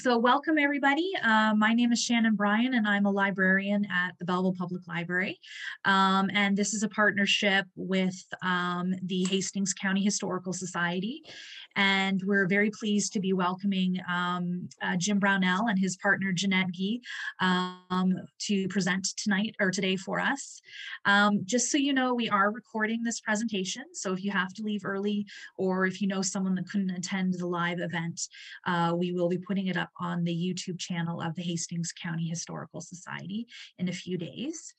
So welcome everybody. My name is Shannon Bryan and I'm a librarian at the Belleville Public Library. And this is a partnership with the Hastings County Historical Society. And we're very pleased to be welcoming Jim Brownell and his partner Jeanette Guy to present tonight or today for us. Just so you know, we are recording this presentation. So if you have to leave early or if you know someone that couldn't attend the live event, we will be putting it up on the YouTube channel of the Hastings County Historical Society in a few days.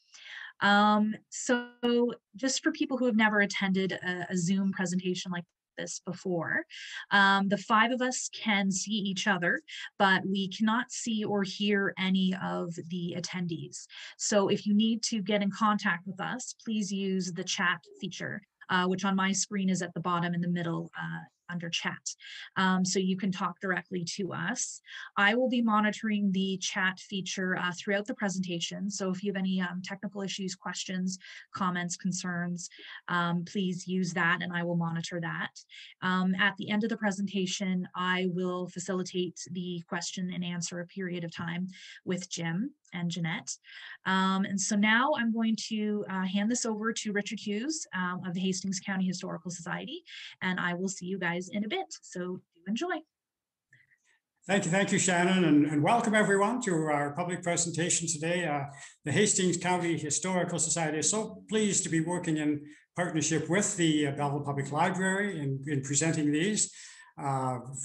So just for people who have never attended a Zoom presentation like this before, the five of us can see each other, but we cannot see or hear any of the attendees. So if you need to get in contact with us, please use the chat feature, which on my screen is at the bottom in the middle under chat. So you can talk directly to us. I will be monitoring the chat feature throughout the presentation. So if you have any technical issues, questions, comments, concerns, please use that and I will monitor that. At the end of the presentation, I will facilitate the question and answer period of time with Jim and Jeanette. And so now I'm going to hand this over to Richard Hughes of the Hastings County Historical Society, and I will see you guys in a bit. So do enjoy. Thank you, Shannon, and welcome everyone to our public presentation today. The Hastings County Historical Society is so pleased to be working in partnership with the Belleville Public Library in presenting these.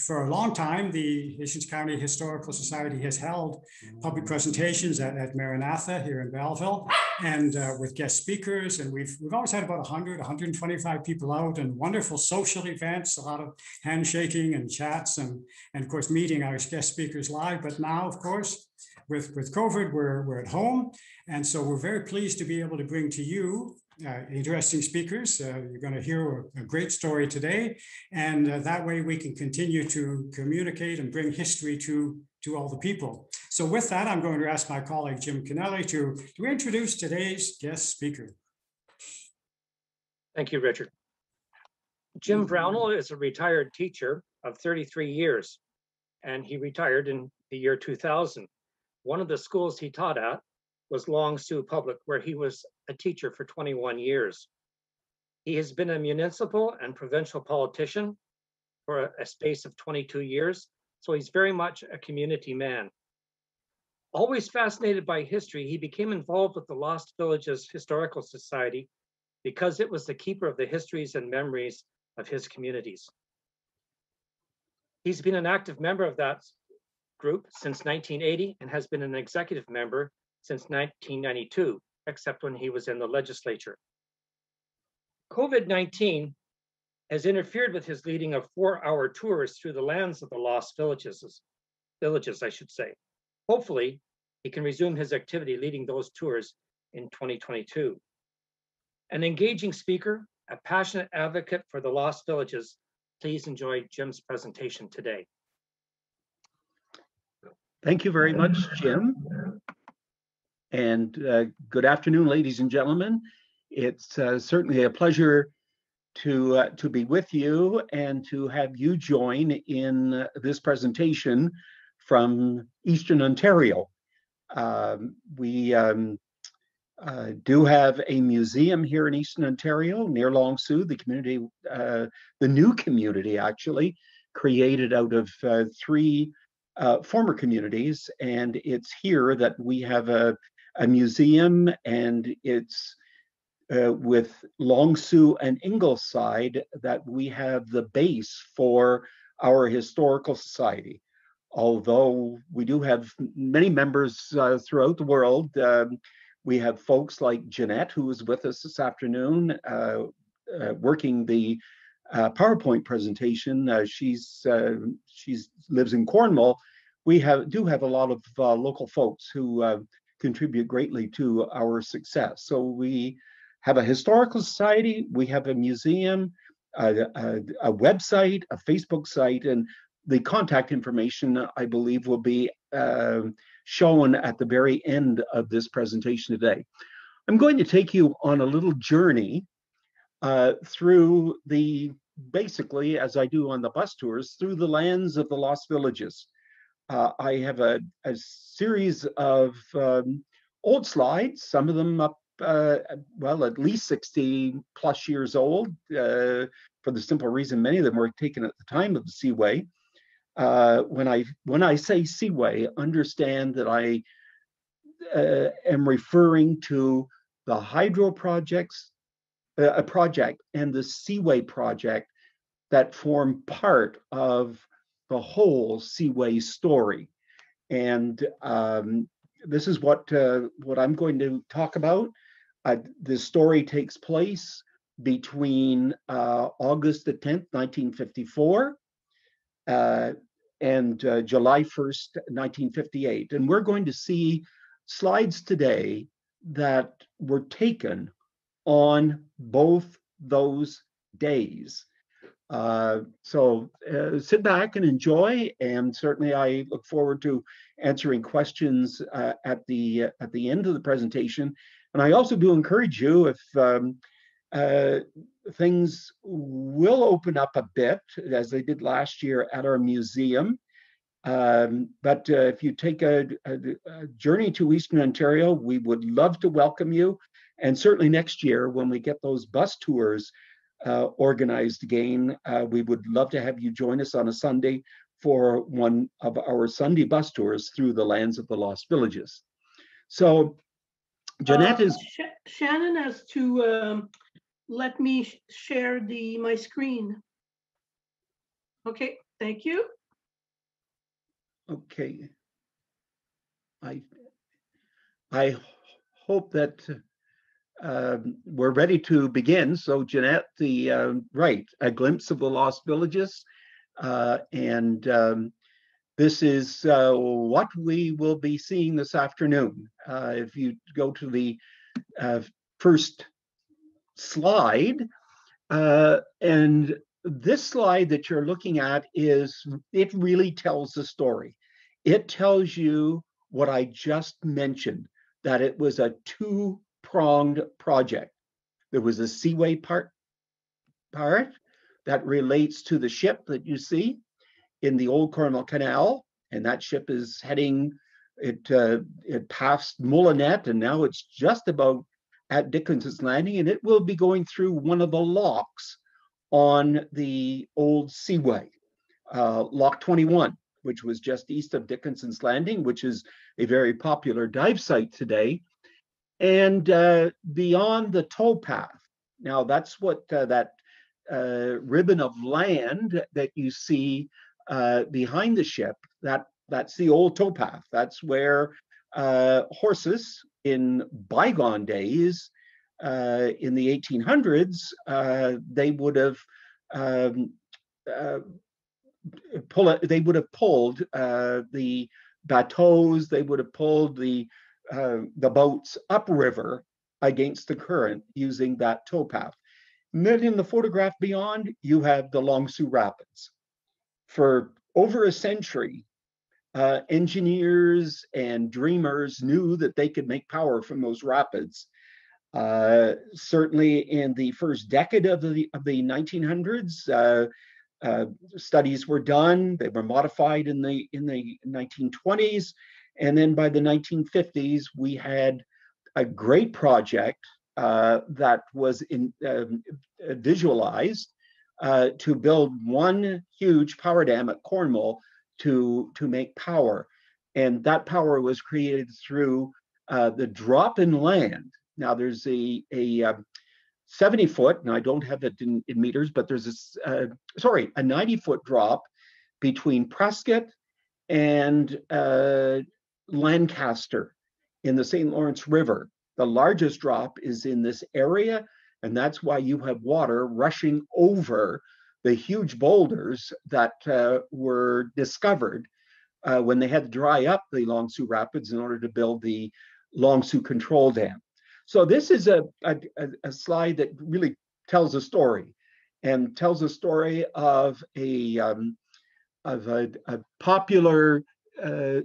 For a long time, the Hastings County Historical Society has held public presentations at Maranatha here in Belleville and with guest speakers. And we've always had about 100, 125 people out and wonderful social events, a lot of handshaking and chats and of course, meeting our guest speakers live. But now, of course, with COVID, we're at home. And so we're very pleased to be able to bring to you interesting speakers. You're going to hear a great story today, and that way we can continue to communicate and bring history to all the people. So with that, I'm going to ask my colleague Jim Kennelly to introduce today's guest speaker. Thank you, Richard. Jim Brownell is a retired teacher of 33 years, and he retired in the year 2000. One of the schools he taught at was Longsu Public, where he was a teacher for 21 years. He has been a municipal and provincial politician for a space of 22 years, so he's very much a community man. Always fascinated by history, he became involved with the Lost Villages Historical Society because it was the keeper of the histories and memories of his communities. He's been an active member of that group since 1980 and has been an executive member since 1992, except when he was in the legislature. COVID-19 has interfered with his leading of 4-hour tours through the lands of the Lost Villages, I should say. Hopefully, he can resume his activity leading those tours in 2022. An engaging speaker, a passionate advocate for the Lost Villages, please enjoy Jim's presentation today. Thank you very much, Jim. And good afternoon, ladies and gentlemen. It's certainly a pleasure to be with you and to have you join in this presentation from Eastern Ontario. We do have a museum here in Eastern Ontario near Longsu, the community, the new community actually, created out of 3 former communities. And it's here that we have a museum, and it's with Longsu and Ingleside that we have the base for our historical society. Although we do have many members throughout the world, we have folks like Jeanette, who is with us this afternoon, working the PowerPoint presentation. She lives in Cornwall. We do have a lot of local folks who contribute greatly to our success. So we have a historical society, we have a museum, a website, a Facebook site, and the contact information, I believe, will be shown at the very end of this presentation today. I'm going to take you on a little journey through basically, as I do on the bus tours, through the lands of the Lost Villages. I have a series of old slides, some of them up, well, at least 60 plus years old, for the simple reason many of them were taken at the time of the Seaway. When I say Seaway, understand that I am referring to the hydro projects, a project, and the Seaway project that form part of the whole Seaway story. And this is what I'm going to talk about. The story takes place between August the 10th, 1954, and July 1st, 1958. And we're going to see slides today that were taken on both those days. So sit back and enjoy, and certainly I look forward to answering questions at the end of the presentation. And I also do encourage you, if things will open up a bit, as they did last year at our museum. But if you take a journey to Eastern Ontario, we would love to welcome you. And certainly next year, when we get those bus tours organized again, we would love to have you join us on a Sunday for one of our Sunday bus tours through the lands of the Lost Villages. So Jeanette is... Shannon has to let me share my screen. Okay, thank you. Okay. I hope that we're ready to begin. So Jeanette, right, a glimpse of the Lost Villages. And this is what we will be seeing this afternoon. If you go to the first slide, and this slide that you're looking at it really tells the story. It tells you what I just mentioned, that it was a two-pronged project. There was a Seaway part that relates to the ship that you see in the Old Cornwall Canal, and that ship is heading, it passed Mullinet, and now it's just about at Dickinson's Landing, and it will be going through one of the locks on the old Seaway, Lock 21, which was just east of Dickinson's Landing, which is a very popular dive site today. And beyond the towpath, now that's what that ribbon of land that you see behind the ship, that's the old towpath. That's where horses in bygone days, in the 1800s, they would have pulled the bateaus, they would have pulled the boats upriver against the current using that towpath. And then in the photograph beyond, you have the Longsu Rapids. For over a century, engineers and dreamers knew that they could make power from those rapids. Certainly in the first decade of the 1900s, studies were done. They were modified in the 1920s, and then by the 1950s, we had a great project that was visualized to build one huge power dam at Cornwall to make power, and that power was created through the drop in land. Now there's a 70-foot, and I don't have it in meters, but there's a 90-foot drop between Prescott and Lancaster in the St. Lawrence River. The largest drop is in this area, and that's why you have water rushing over the huge boulders that were discovered when they had to dry up the Longsu Rapids in order to build the Longsu Control Dam. So this is a slide that really tells a story, and tells a story of a popular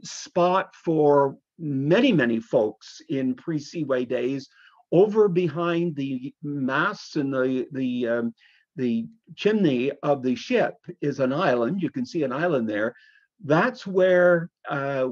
spot for many folks in pre-Seaway days. Over behind the masts and the chimney of the ship is an island. You can see an island there That's where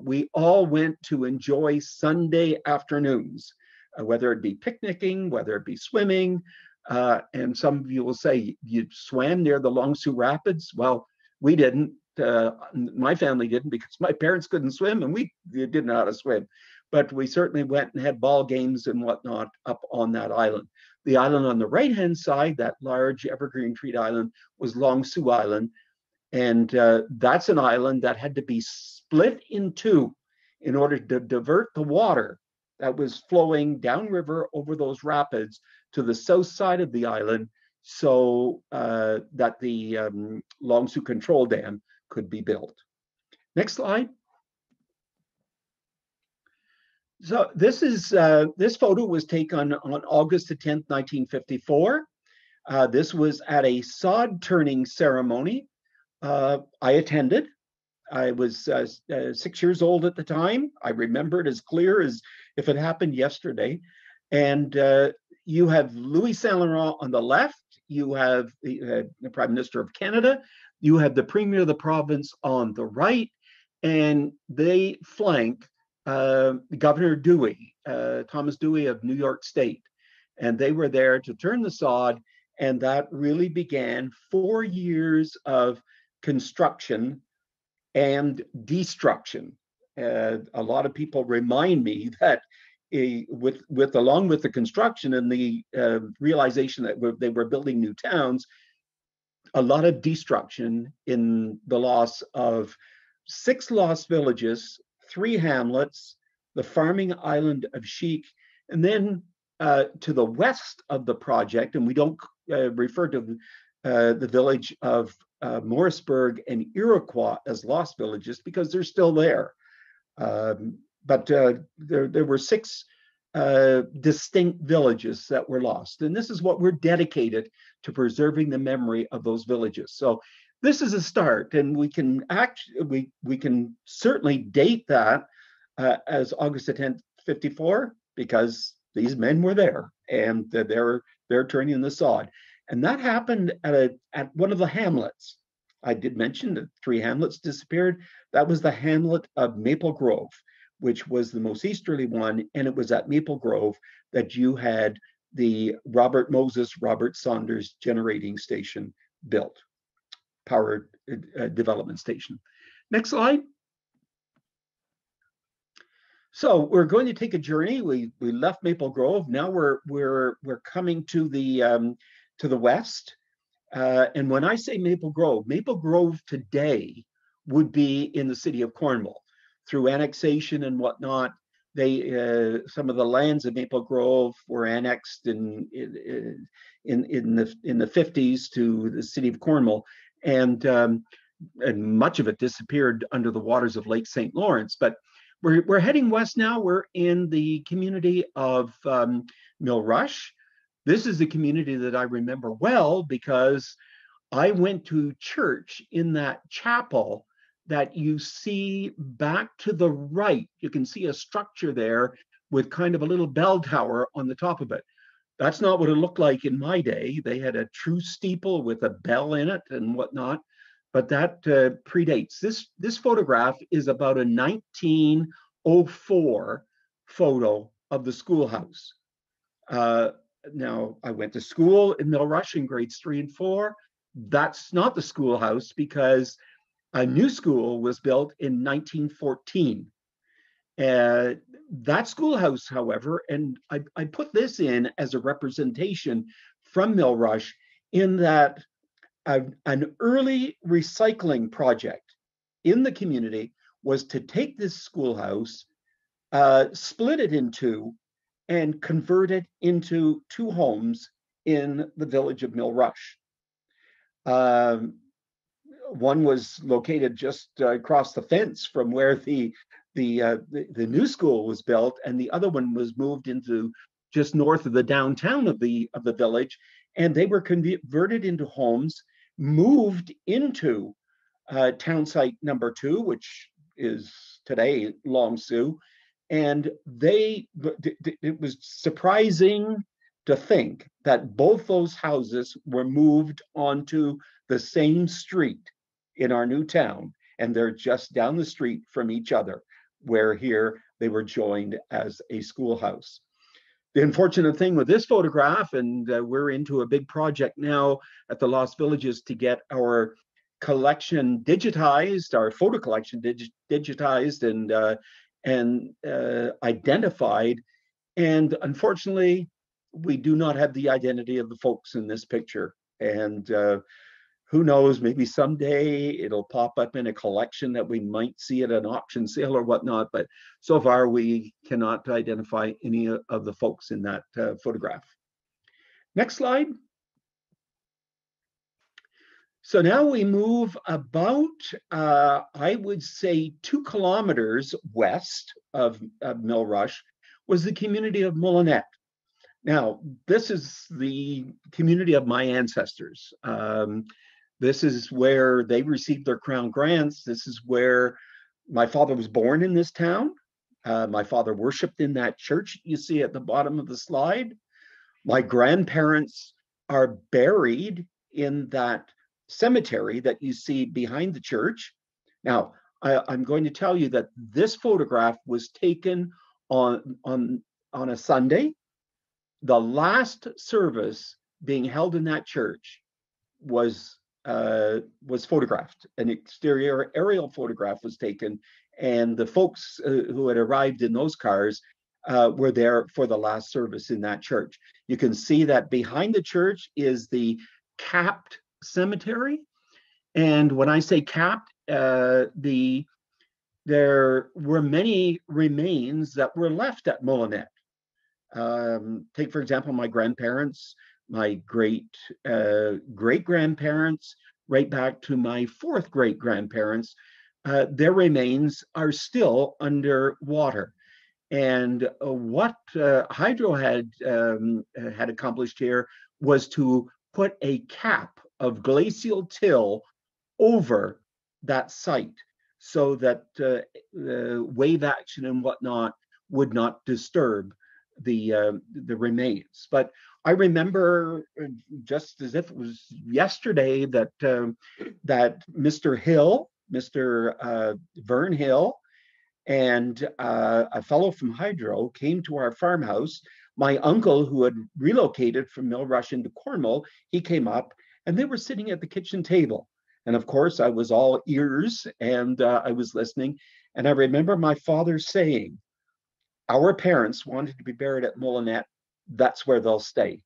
we all went to enjoy Sunday afternoons, whether it be picnicking, whether it be swimming. And some of you will say, you swam near the Longsu Rapids? Well, we didn't. My family didn't, because my parents couldn't swim and we didn't know how to swim. But we certainly went and had ball games and whatnot up on that island. The island on the right-hand side, that large evergreen treed island, was Longsu Island. And that's an island that had to be split in two in order to divert the water that was flowing downriver over those rapids to the south side of the island, so that the Longsu Control Dam could be built. Next slide. So this is this photo was taken on August the 10th, 1954. This was at a sod turning ceremony. I attended. I was 6 years old at the time. I remember it as clear as if it happened yesterday. And you have Louis Saint Laurent on the left. You have the Prime Minister of Canada. You have the Premier of the province on the right. And they flank Governor Dewey, Thomas Dewey of New York State. And they were there to turn the sod. And that really began 4 years of construction and destruction. A lot of people remind me that along with the construction and the realization that they were building new towns, a lot of destruction in the loss of 6 lost villages, 3 hamlets, the farming island of Chic, and then to the west of the project, and we don't refer to the village of Morrisburg and Iroquois as lost villages because they're still there. But there were 6 distinct villages that were lost. And this is what we're dedicated to, preserving the memory of those villages. So this is a start, and we can certainly date that as August the 10th, 54, because these men were there and they're turning the sod. And that happened at one of the hamlets. I did mention that 3 hamlets disappeared. That was the hamlet of Maple Grove, which was the most easterly one. And it was at Maple Grove that you had the Robert Saunders generating station built, power development station. Next slide. So we're going to take a journey. We left Maple Grove. Now we're coming to the west. And when I say Maple Grove today would be in the city of Cornwall. Through annexation and whatnot, some of the lands of Maple Grove were annexed in the 50s to the city of Cornwall, and much of it disappeared under the waters of Lake St. Lawrence. But we're heading west now. We're in the community of Millrush. This is the community that I remember well because I went to church in that chapel that you see back to the right. You can see a structure there with kind of a little bell tower on the top of it. That's not what it looked like in my day. They had a true steeple with a bell in it and whatnot, but that predates. This photograph is about a 1904 photo of the schoolhouse. Now, I went to school in Millrush in grades 3 and 4. That's not the schoolhouse because a new school was built in 1914. That schoolhouse, however, and I put this in as a representation from Millrush in that an early recycling project in the community was to take this schoolhouse, split it in 2, and convert it into 2 homes in the village of Millrush. One was located just across the fence from where the new school was built, and the other one was moved into just north of the downtown of the village, and they were converted into homes, moved into town site number 2, which is today Longsu. And it was surprising to think that both those houses were moved onto the same street in our new town. and they're just down the street from each other, where here they were joined as a schoolhouse. The unfortunate thing with this photograph, and we're into a big project now at the Lost Villages to get our collection digitized, our photo collection digitized and identified. And unfortunately, we do not have the identity of the folks in this picture. And who knows, maybe someday it'll pop up in a collection that we might see at an auction sale or whatnot. But so far, we cannot identify any of the folks in that photograph. Next slide. So now we move about, I would say, 2 kilometers west of Millrush was the community of Mullinet. Now, this is the community of my ancestors. This is where they received their crown grants. This is where my father was born, in this town. My father worshiped in that church you see at the bottom of the slide. My grandparents are buried in that cemetery that you see behind the church. Now, I'm going to tell you that this photograph was taken on a Sunday. The last service being held in that church was photographed. An exterior aerial photograph was taken, and the folks who had arrived in those cars were there for the last service in that church. You can see that behind the church is the capped cemetery. And when I say capped, there were many remains that were left at Mullinet. Take, for example, my grandparents, my great-grandparents, right back to my 4th great-grandparents. Their remains are still under water. And what Hydro had accomplished here was to put a cap of glacial till over that site so that wave action and whatnot would not disturb the remains. But I remember, just as if it was yesterday, that Mr. Hill, Mr. Vern Hill, and a fellow from Hydro came to our farmhouse. My uncle, who had relocated from Millrush into Cornwall, he came up, and they were sitting at the kitchen table. And of course, I was all ears, and I was listening. And I remember my father saying, "Our parents wanted to be buried at Mullinet. That's where they'll stay."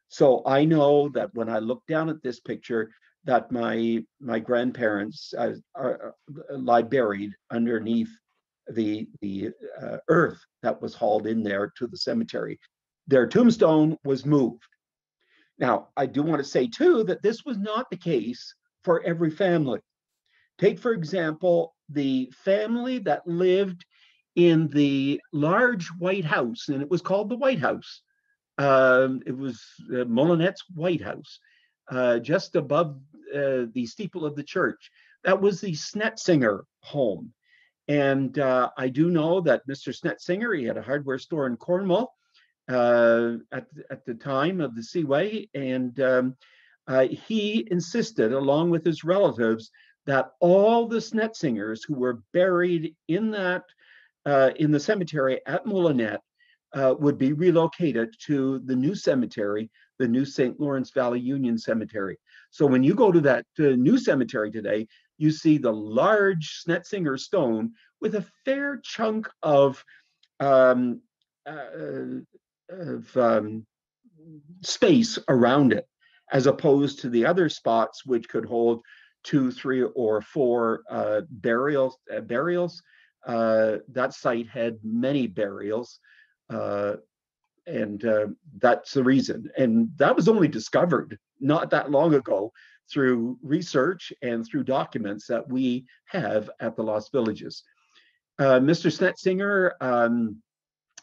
So I know that when I look down at this picture, that my grandparents lie buried underneath the earth that was hauled in there to the cemetery. Their tombstone was moved. Now, I do want to say too that this was not the case for every family. Take, for example, the family that lived in the large white house, and it was called the White House. It was Mullinet's White House, just above the steeple of the church. That was the Snetzinger home. And I do know that Mr. Snetzinger, he had a hardware store in Cornwall at the time of the Seaway, and he insisted, along with his relatives, that all the Snetzingers who were buried in that in the cemetery at Mullinet would be relocated to the new cemetery, the new St. Lawrence Valley Union Cemetery. So when you go to that new cemetery today, you see the large Snetzinger stone with a fair chunk of space around it, as opposed to the other spots which could hold 2, 3, or 4 burials. That site had many burials, and that's the reason. And that was only discovered not that long ago through research and through documents that we have at the Lost Villages. Mr. Snetzinger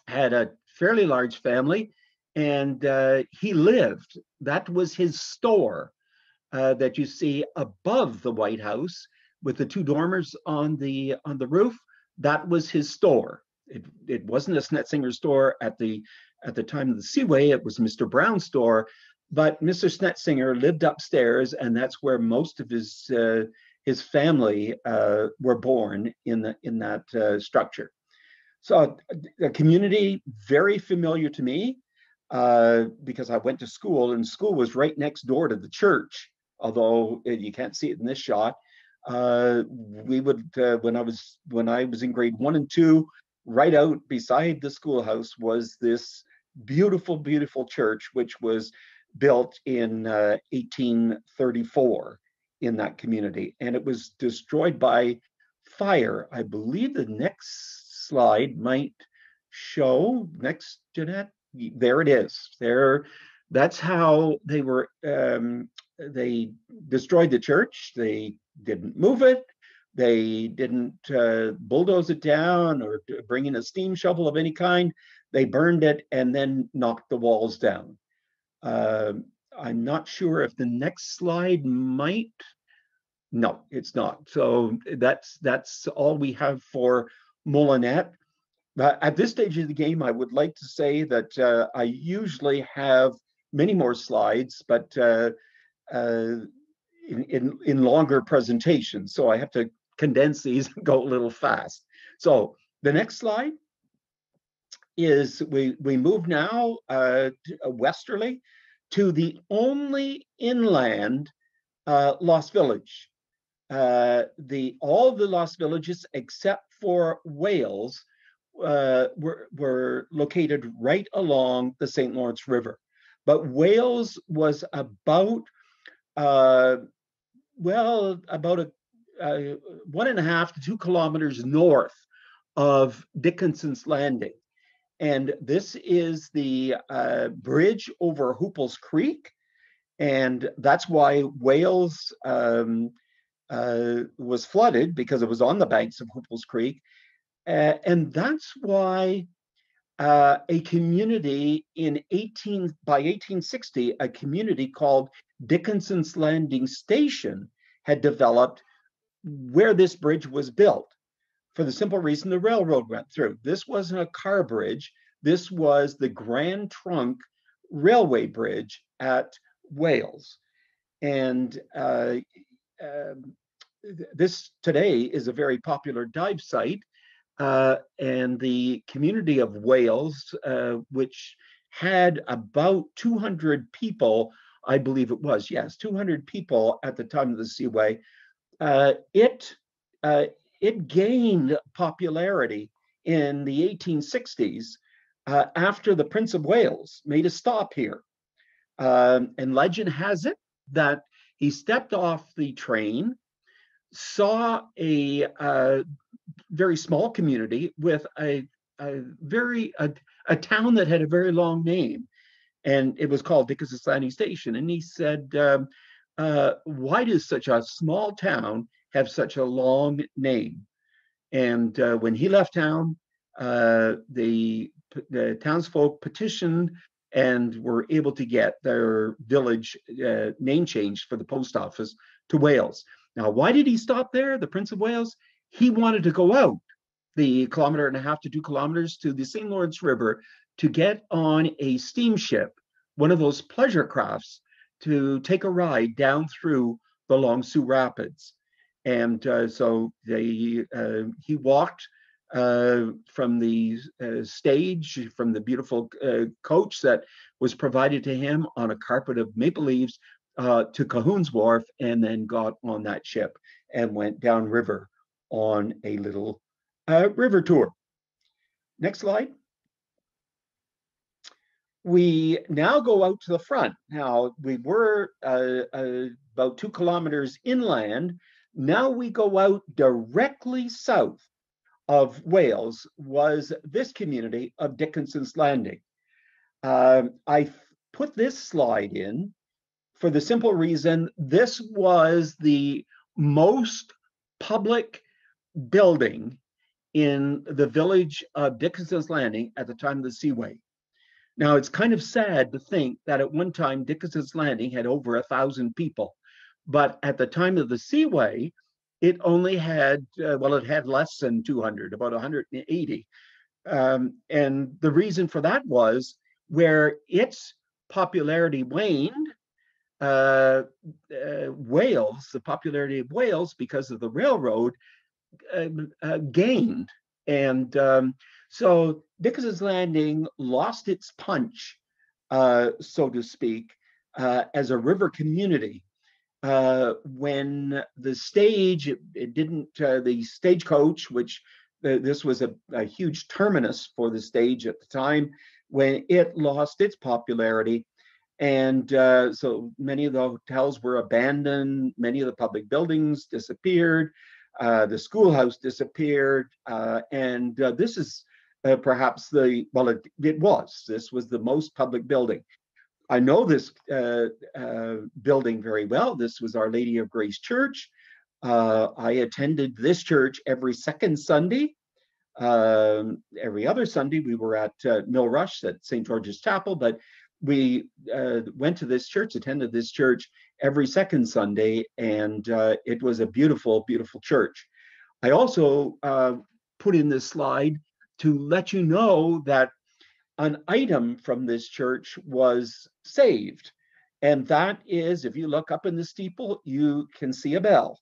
had a fairly large family, and he lived, that was his store that you see above the White House with the 2 dormers on the roof. That was his store. It wasn't a Snetzinger store at the time of the Seaway. It was Mr. Brown's store, but Mr. Snetzinger lived upstairs, and that's where most of his his family were born in that structure. So the community, very familiar to me because I went to school, and school was right next door to the church, although you can't see it in this shot. We would, when I was in grade 1 and 2, right out beside the schoolhouse was this beautiful, beautiful church, which was built in 1834 in that community. And it was destroyed by fire. I believe the next slide might show, next, Jeanette, there it is. There, that's how they were, they destroyed the church. They didn't move it. They didn't bulldoze it down or bring in a steam shovel of any kind. They burned it and then knocked the walls down. I'm not sure if the next slide might. No, it's not. So that's all we have for Mullinet. At this stage of the game, I would like to say that I usually have many more slides, but in longer presentations. So I have to condense these and go a little fast. So the next slide is we move now westerly to the only inland lost village. All the lost villages except for Wales were located right along the St. Lawrence River. But Wales was about about 1.5 to 2 kilometers north of Dickinson's Landing. And this is the bridge over Hooples Creek. And that's why Wales was flooded, because it was on the banks of Hooples Creek. And that's why a community by 1860, a community called Dickinson's Landing Station had developed where this bridge was built, for the simple reason the railroad went through. This wasn't a car bridge. This was the Grand Trunk Railway Bridge at Wales. And this today is a very popular dive site. And the community of Wales, which had about 200 people, I believe it was, yes, 200 people at the time of the Seaway, it gained popularity in the 1860s after the Prince of Wales made a stop here. And legend has it that he stepped off the train, saw a very small community with a town that had a very long name, and it was called Dickinson's Landing Station. And he said, why does such a small town have such a long name? And when he left town, the townsfolk petitioned and were able to get their village name changed for the post office to Wales. Now, why did he stop there, the Prince of Wales? He wanted to go out the 1.5 to 2 kilometers to the St. Lawrence River to get on a steamship, one of those pleasure crafts, to take a ride down through the Longsu Rapids. And so he walked from the stage, from the beautiful coach that was provided to him on a carpet of maple leaves to Cahoon's Wharf, and then got on that ship and went downriver on a little river tour. Next slide. We now go out to the front. Now, we were about 2 kilometers inland. Now we go out directly south of Wales was this community of Dickinson's Landing. I put this slide in for the simple reason this was the most public building in the village of Dickinson's Landing at the time of the Seaway. Now, it's kind of sad to think that at one time Dickinson's Landing had over 1,000 people, but at the time of the Seaway, it only had, it had less than 200, about 180. And the reason for that was where its popularity waned, Wales, the popularity of Wales because of the railroad, gained. And so Dickinson's Landing lost its punch, so to speak, as a river community. When the stage, it didn't, the stagecoach, which this was a huge terminus for the stage at the time, when it lost its popularity. And so many of the hotels were abandoned, many of the public buildings disappeared, the schoolhouse disappeared, and this is perhaps this was the most public building. I know this building very well. This was Our Lady of Grace Church. I attended this church every second Sunday. Every other Sunday we were at Millrush at St. George's Chapel, but we went to this church, attended this church every second Sunday, and it was a beautiful, beautiful church. I also put in this slide to let you know that an item from this church was saved. And that is, if you look up in the steeple, you can see a bell.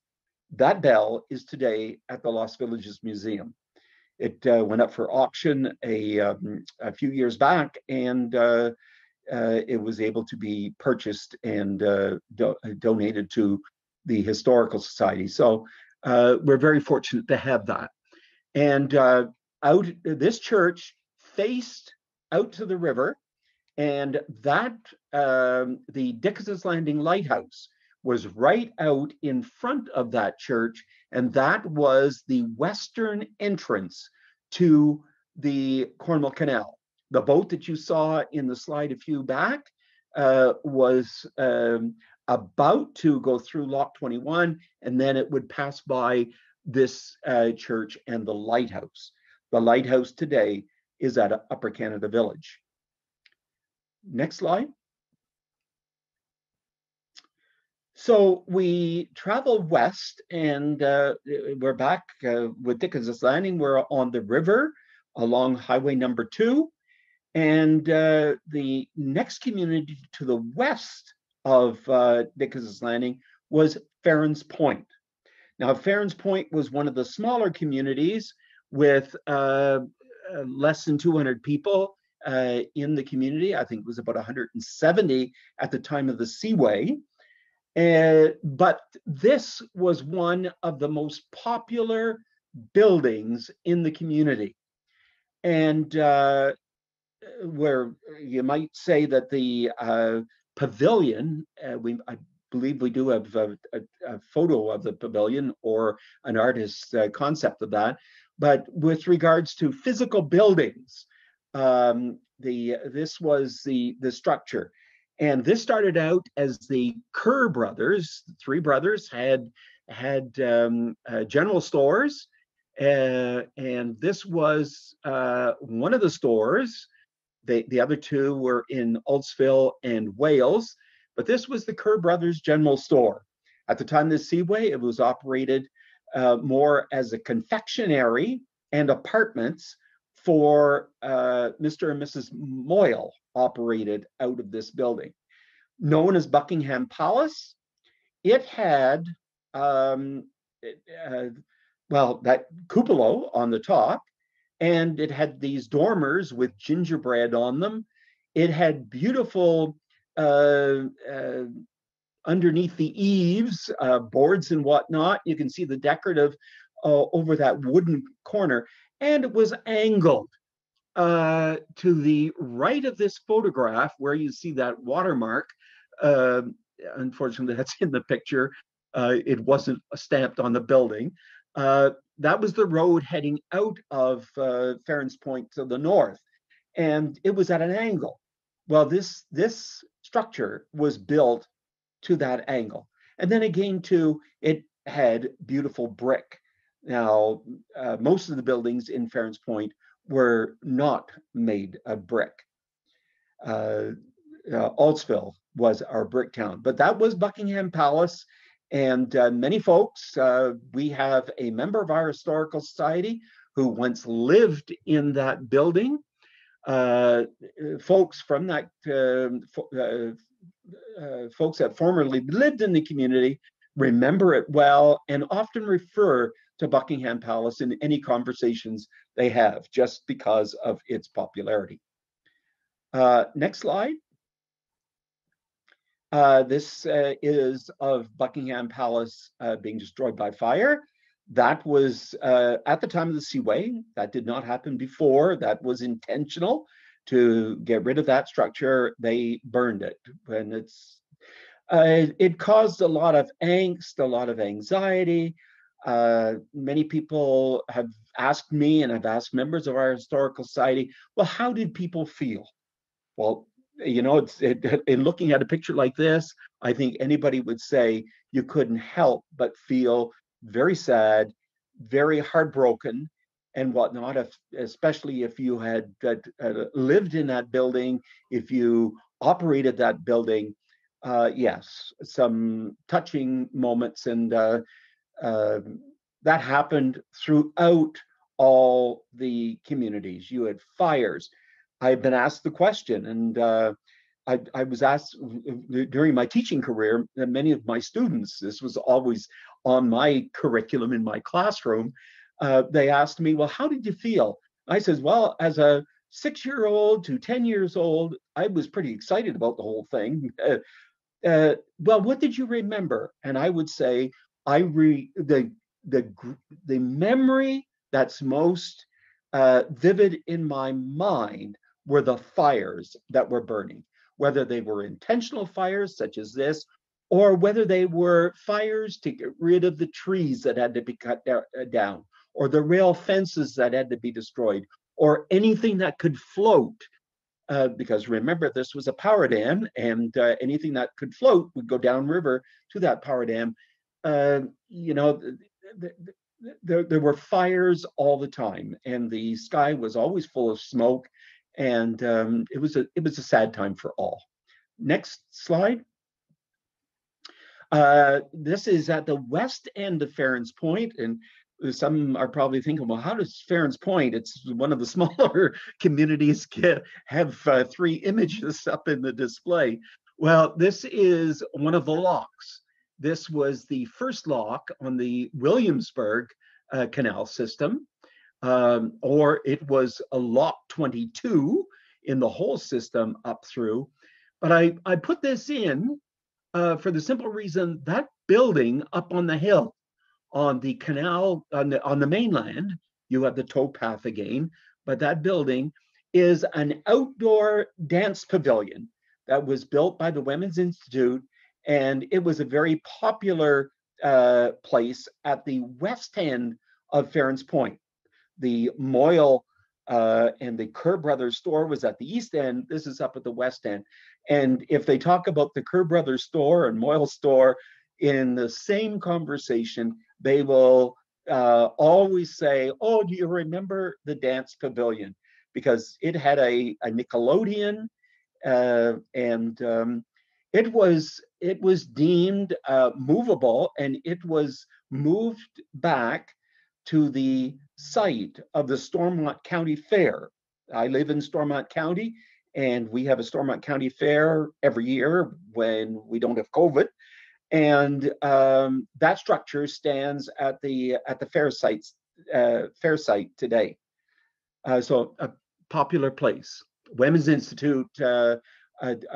That bell is today at the Lost Villages Museum. It went up for auction a few years back, and it was able to be purchased and donated to the Historical Society. So we're very fortunate to have that. And this church faced out to the river, and that the Dickinson's Landing Lighthouse was right out in front of that church, and that was the western entrance to the Cornwall Canal. The boat that you saw in the slide a few back was about to go through Lock 21, and then it would pass by this church and the lighthouse. The lighthouse today is at Upper Canada Village. Next slide. So we travel west, and we're back with Dickinson's Landing. We're on the river along Highway number 2. And the next community to the west of Dickinson's Landing was Farron's Point. Now, Farron's Point was one of the smaller communities with less than 200 people in the community. I think it was about 170 at the time of the Seaway. But this was one of the most popular buildings in the community. And where you might say that the pavilion, I believe we do have a photo of the pavilion or an artist's concept of that. But with regards to physical buildings, this was the structure. And this started out as the Kerr brothers. The 3 brothers had general stores, and this was one of the stores. The other 2 were in Ultsville and Wales, but this was the Kerr brothers general store. At the time of the Seaway, it was operated more as a confectionery and apartments for Mr. and Mrs. Moyle, operated out of this building. Known as Buckingham Palace, it had, that cupola on the top, and it had these dormers with gingerbread on them. It had beautiful, underneath the eaves, boards and whatnot. You can see the decorative over that wooden corner, and it was angled. To the right of this photograph, where you see that watermark, unfortunately that's in the picture, it wasn't stamped on the building. That was the road heading out of Farron's Point to the north, and it was at an angle. Well, this structure was built to that angle. And then again, too, it had beautiful brick. Now, most of the buildings in Farron's Point were not made of brick. Ultsville was our brick town, but that was Buckingham Palace. And many folks, we have a member of our historical society who once lived in that building. Folks from that folks that formerly lived in the community remember it well and often refer to Buckingham Palace in any conversations they have, just because of its popularity. Next slide. This is of Buckingham Palace being destroyed by fire. That was at the time of the Seaway. That did not happen before. That was intentional to get rid of that structure. They burned it, and it caused a lot of angst, a lot of anxiety. Many people have asked me, and I've asked members of our historical society, well, how did people feel? Well, you know, in looking at a picture like this, I think anybody would say you couldn't help but feel very sad, very heartbroken, and whatnot, especially if you had lived in that building, if you operated that building. Yes, some touching moments, and that happened throughout all the communities. You had fires. I've been asked the question, and I was asked during my teaching career, that many of my students, this was always on my curriculum in my classroom, they asked me, well, how did you feel? I says, well, as a 6-year-old to 10 years old, I was pretty excited about the whole thing. Well, what did you remember? And I would say, the memory that's most vivid in my mind were the fires that were burning, whether they were intentional fires such as this, or whether they were fires to get rid of the trees that had to be cut down, or the rail fences that had to be destroyed, or anything that could float. Because remember, this was a power dam, and anything that could float would go downriver to that power dam. You know, there were fires all the time, and the sky was always full of smoke, and it was a sad time for all. Next slide. This is at the west end of Farron's Point, and some are probably thinking, well, how does Farron's Point, it's one of the smaller communities, have 3 images up in the display? Well, this is one of the locks. This was the first lock on the Williamsburg canal system, or it was a lock 22 in the whole system up through. But I put this in for the simple reason that building up on the hill, on the canal, on the mainland, you have the towpath again, but that building is an outdoor dance pavilion that was built by the Women's Institute, and it was a very popular place at the west end of Farron's Point. The Moyle and the Kerr Brothers store was at the east end. This is up at the west end. And if they talk about the Kerr Brothers store and Moyle store in the same conversation, they will always say, oh, do you remember the dance pavilion? Because it had a Nickelodeon, and it was deemed movable, and it was moved back to the site of the Stormont County Fair. I live in Stormont County, and we have a Stormont County Fair every year when we don't have COVID. And that structure stands at the fair site today. So a popular place. Women's Institute, a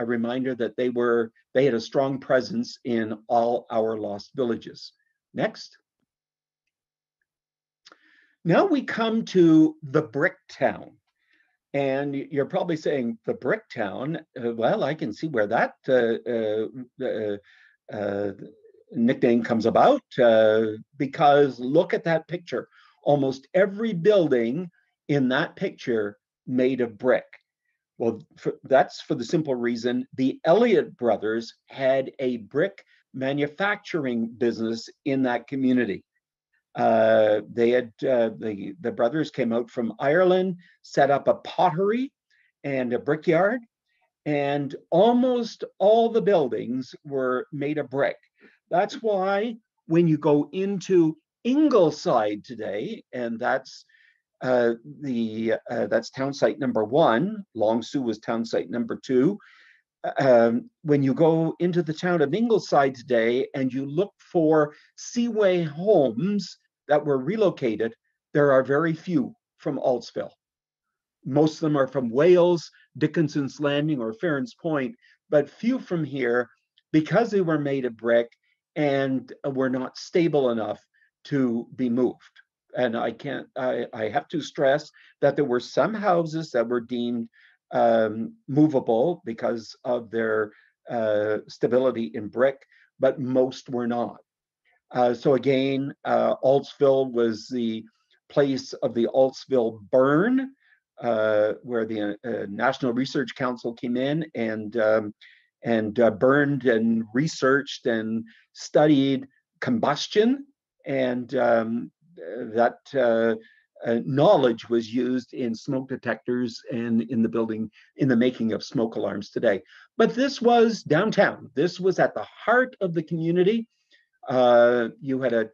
reminder that they had a strong presence in all our lost villages. Next. Now we come to the Brick Town. And you're probably saying, the Brick Town, well, I can see where that nickname comes about, because look at that picture. Almost every building in that picture made of brick. Well, that's for the simple reason the Elliott brothers had a brick manufacturing business in that community. They had the brothers came out from Ireland, set up a pottery and a brickyard, and almost all the buildings were made of brick. That's why when you go into Ingleside today, and that's that's town site number 1. Longsu was town site number 2. when you go into the town of Ingleside today and you look for Seaway homes that were relocated, there are very few from Altsville. Most of them are from Wales, Dickinson's Landing, or Farron's Point, but few from here because they were made of brick and were not stable enough to be moved. And I have to stress that there were some houses that were deemed movable because of their stability in brick, but most were not. So again, Altsville was the place of the Altsville burn, where the National Research Council came in and burned and researched and studied combustion, and that knowledge was used in smoke detectors and in the making of smoke alarms today. But this was downtown. This was at the heart of the community. You had a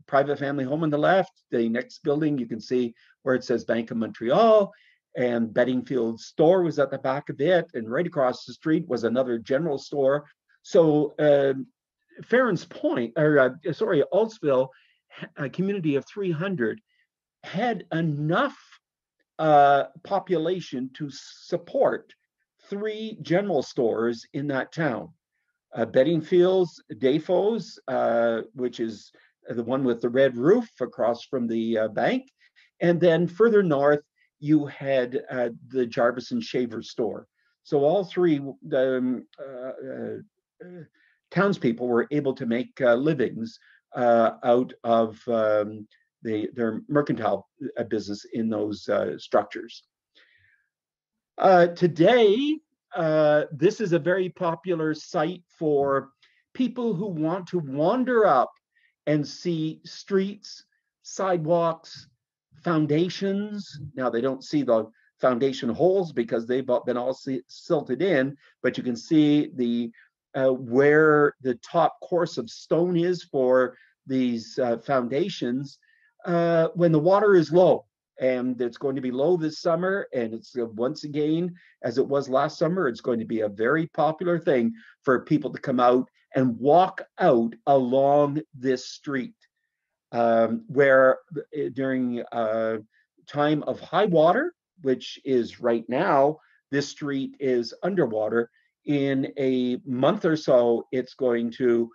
private family home on the left. The next building, you can see where it says Bank of Montreal, and Bedingfield's store was at the back of it, and right across the street was another general store. So Farron's Point, or Altsville, a community of 300, had enough population to support 3 general stores in that town. Bedingfield's, Defoe's, which is the one with the red roof across from the bank. And then further north, you had the Jarvis and Shaver store. So all 3 townspeople were able to make livings out of their mercantile business in those structures. Today, this is a very popular site for people who want to wander up and see streets, sidewalks, foundations. Now, they don't see the foundation holes because they've been all silted in, but you can see the where the top course of stone is for these foundations when the water is low. And it's going to be low this summer, and it's once again, as it was last summer, it's going to be a very popular thing for people to come out and walk out along this street, where during time of high water, which is right now, this street is underwater. In a month or so, it's going to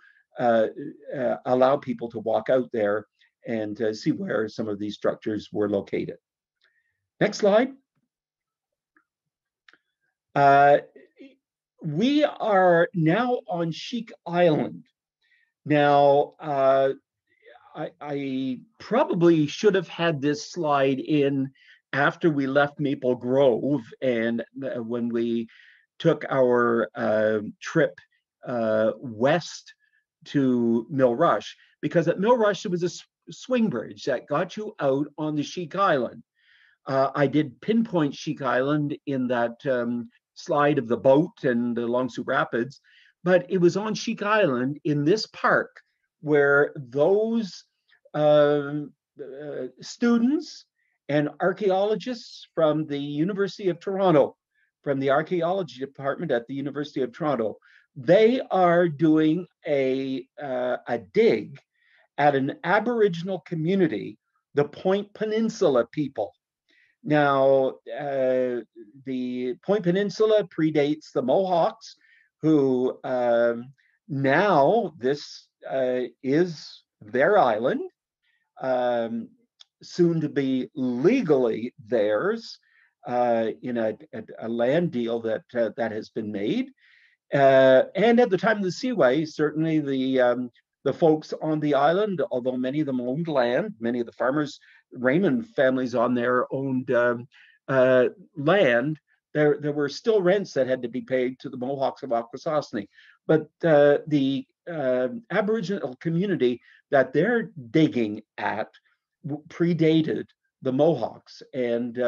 allow people to walk out there and see where some of these structures were located. Next slide. We are now on Chic Island. Now, I probably should have had this slide in after we left Maple Grove and when we took our trip west to Mill Rush, because at Mill Rush there was a swing bridge that got you out on the Chic Island. I did pinpoint Chic Island in that slide of the boat and the Longsu Rapids, but it was on Chic Island in this park where those students and archaeologists from the University of Toronto, from the archaeology department at the University of Toronto, they are doing a dig at an Aboriginal community, the Point Peninsula people. Now, the Point Peninsula predates the Mohawks, who now this is their island, soon to be legally theirs in a land deal that has been made. And at the time of the Seaway, certainly the folks on the island, although many of them owned land, many of the farmers, Raymond families on there owned land, there were still rents that had to be paid to the Mohawks of Akwesasne. But the Aboriginal community that they're digging at predated the Mohawks, and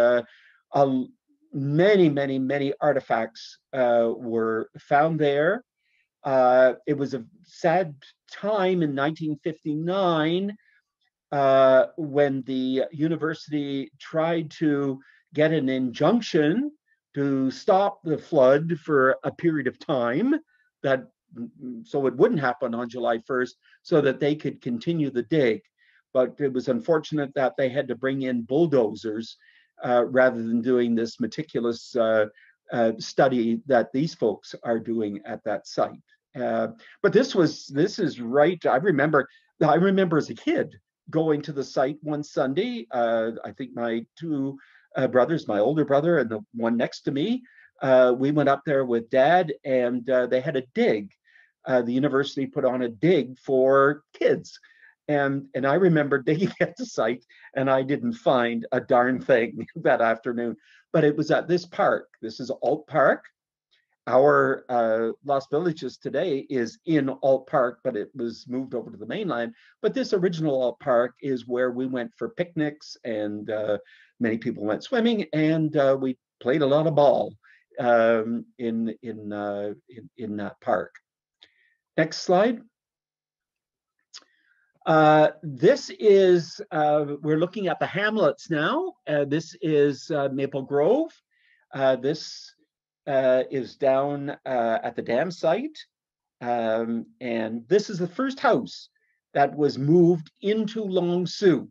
many artifacts were found there. It was a sad time in 1959 when the university tried to get an injunction to stop the flood for a period of time, that so it wouldn't happen on July 1st, so that they could continue the dig. But it was unfortunate that they had to bring in bulldozers rather than doing this meticulous study that these folks are doing at that site. But this is right. I remember as a kid going to the site one Sunday. I think my two brothers, my older brother and the one next to me, we went up there with Dad, and they had a dig. The university put on a dig for kids. And I remember digging at the site, and I didn't find a darn thing that afternoon. But it was at this park. This is Alt Park. Our Los Villages today is in Alt Park, but it was moved over to the mainland. But this original Alt Park is where we went for picnics, and many people went swimming, and we played a lot of ball in that park. Next slide. This is, we're looking at the hamlets now. This is Maple Grove. This is down at the dam site. And this is the first house that was moved into Longsu.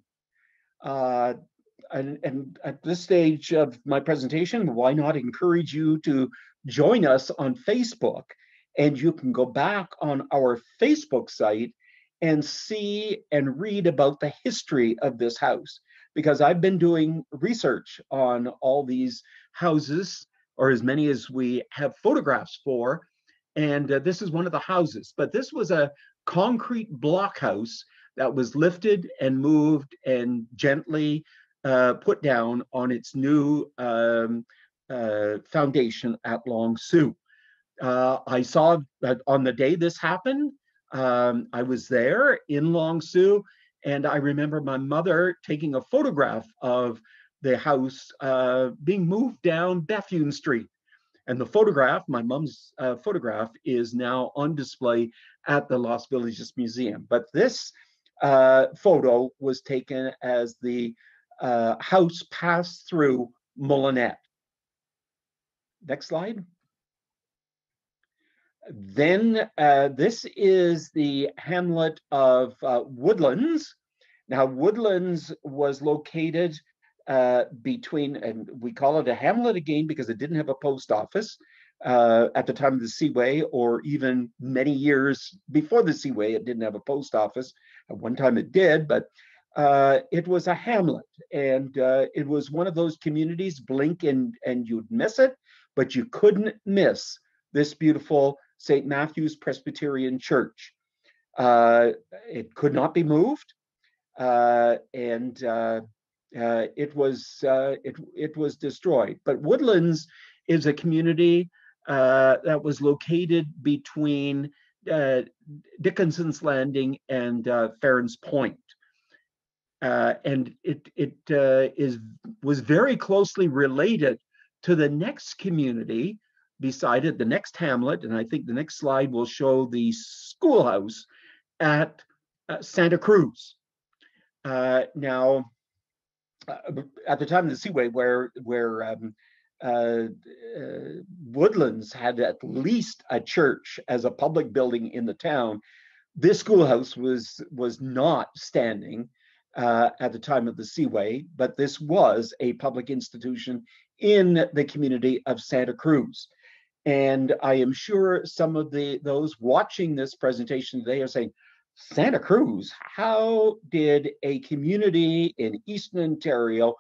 And at this stage of my presentation, why not encourage you to join us on Facebook? And you can go back on our Facebook site and see and read about the history of this house, because I've been doing research on all these houses, or as many as we have photographs for, and this is one of the houses. But this was a concrete block house that was lifted and moved and gently put down on its new foundation at Longsu. I saw that on the day this happened. I was there in Longsu, and I remember my mother taking a photograph of the house being moved down Bethune Street. And the photograph, my mom's photograph, is now on display at the Los Villages Museum. But this photo was taken as the house passed through Mullinet. Next slide. Then this is the hamlet of Woodlands. Now, Woodlands was located between, and we call it a hamlet again because it didn't have a post office at the time of the Seaway, or even many years before the Seaway, it didn't have a post office. At one time it did, but it was a hamlet, and it was one of those communities, blink and you'd miss it, but you couldn't miss this beautiful St. Matthew's Presbyterian Church. It could not be moved, and it was destroyed. But Woodlands is a community that was located between Dickinson's Landing and Farron's Point, and it was very closely related to the next community beside it, the next hamlet, and I think the next slide will show the schoolhouse at Santa Cruz. Now, at the time of the Seaway, where Woodlands had at least a church as a public building in the town, this schoolhouse was not standing at the time of the Seaway, but this was a public institution in the community of Santa Cruz. And I am sure some of those watching this presentation today are saying, Santa Cruz, how did a community in Eastern Ontario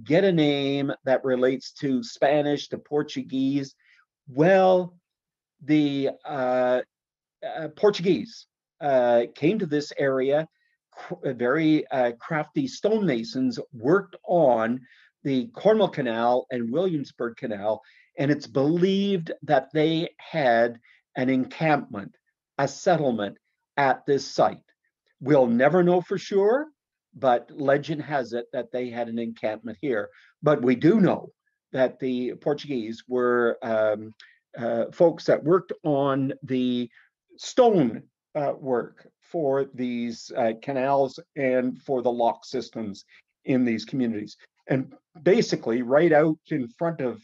get a name that relates to Spanish, to Portuguese? Well, the Portuguese came to this area. Very crafty stonemasons worked on the Cornwall Canal and Williamsburg Canal, and it's believed that they had an encampment, a settlement at this site. We'll never know for sure, but legend has it that they had an encampment here. But we do know that the Portuguese were folks that worked on the stone work for these canals and for the lock systems in these communities. And basically, right out in front of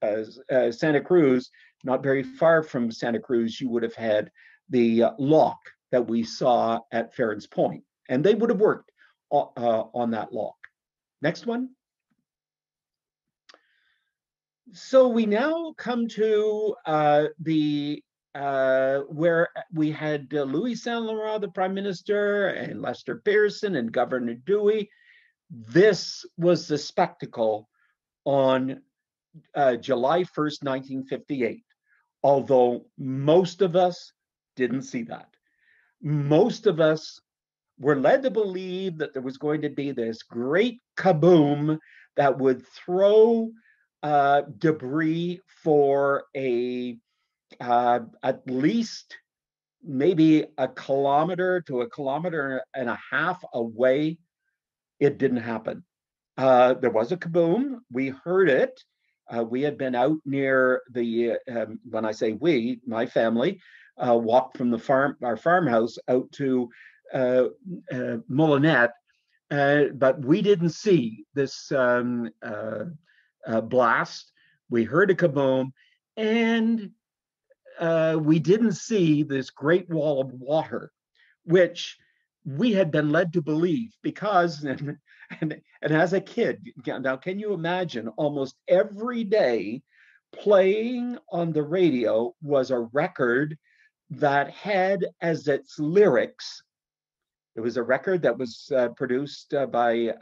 Santa Cruz, not very far from Santa Cruz, you would have had the lock that we saw at Farron's Point, and they would have worked on that lock. Next one. So we now come to where we had Louis Saint Laurent, the Prime Minister, and Lester Pearson and Governor Dewey. This was the spectacle on July 1st, 1958, although most of us didn't see that. Most of us were led to believe that there was going to be this great kaboom that would throw debris for at least maybe a kilometer to a kilometer and a half away. It didn't happen. There was a kaboom. We heard it. We had been out near the, when I say we, my family, walked from our farmhouse out to Mullinet, but we didn't see this blast. We heard a kaboom, and we didn't see this great wall of water, which we had been led to believe because, and as a kid, now can you imagine, almost every day playing on the radio was a record that had as its lyrics, it was a record that was produced by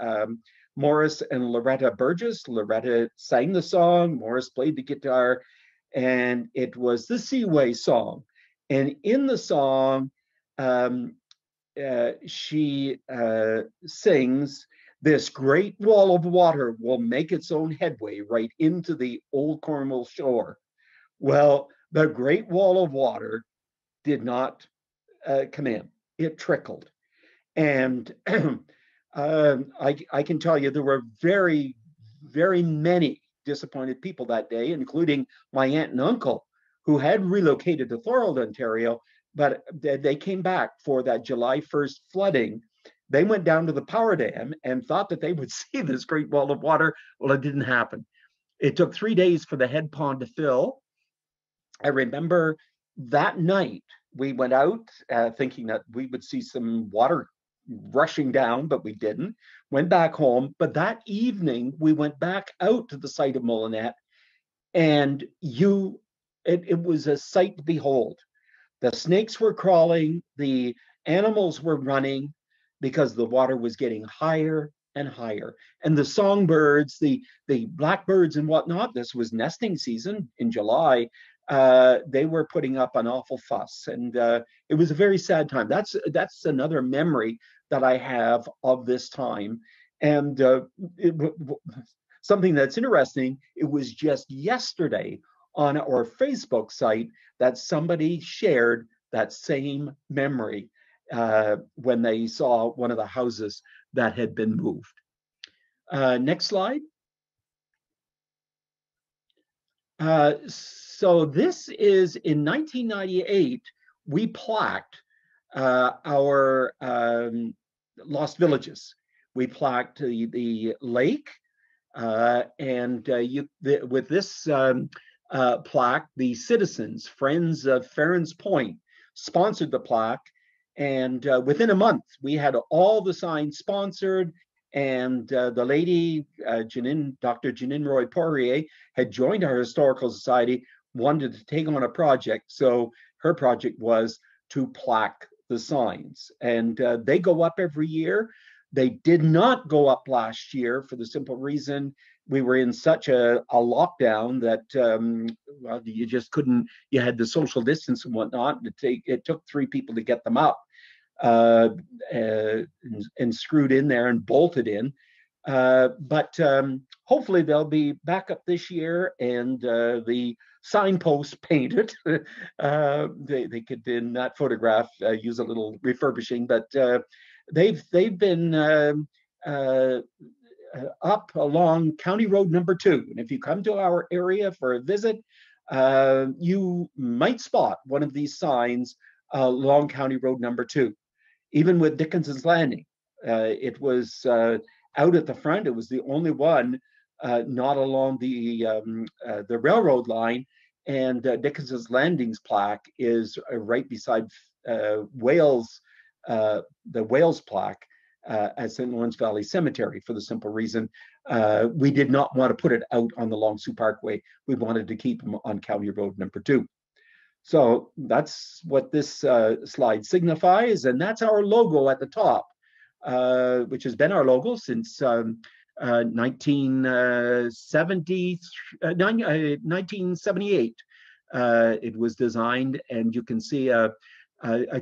Morris and Loretta Burgess. Loretta sang the song, Morris played the guitar, and it was the Seaway song. And in the song, she sings, "This great wall of water will make its own headway right into the old Cornwall shore." Well, the great wall of water did not come in. It trickled. And I can tell you there were very, very many disappointed people that day, including my aunt and uncle, who had relocated to Thorold, Ontario, but they came back for that July 1st flooding. They went down to the power dam and thought that they would see this great wall of water. Well, it didn't happen. It took 3 days for the head pond to fill. I remember that night we went out thinking that we would see some water rushing down, but we didn't. Went back home. But that evening, we went back out to the site of Mullinet, and it was a sight to behold. The snakes were crawling, the animals were running because the water was getting higher and higher. And the songbirds, the blackbirds and whatnot, this was nesting season in July, they were putting up an awful fuss. And it was a very sad time. That's another memory that I have of this time. And something that's interesting, it was just yesterday on our Facebook site that somebody shared that same memory when they saw one of the houses that had been moved. Next slide. So this is in 1998, we plaqued our lost villages. We plaqued the lake, and with this plaque, the citizens, Friends of Farron's Point, sponsored the plaque. And within a month, we had all the signs sponsored. And the lady, Dr. Janine Roy Poirier, had joined our historical society, wanted to take on a project. So her project was to plaque the signs. And they go up every year. They did not go up last year for the simple reason we were in such a lockdown that well, you just couldn't, you had the social distance and whatnot. It took 3 people to get them up and screwed in there and bolted in. But hopefully they'll be back up this year, and the signposts painted. They could, in that photograph, use a little refurbishing, but they've been up along County Road number 2. And if you come to our area for a visit, you might spot one of these signs along County Road number 2. Even with Dickinson's Landing, it was out at the front. It was the only one not along the railroad line. And Dickinson's Landings plaque is right beside Wales, the Wales plaque at St. Lawrence Valley Cemetery, for the simple reason we did not want to put it out on the Longsu Parkway. We wanted to keep them on County Road number 2. So that's what this slide signifies, and that's our logo at the top, which has been our logo since 1978. It was designed, and you can see a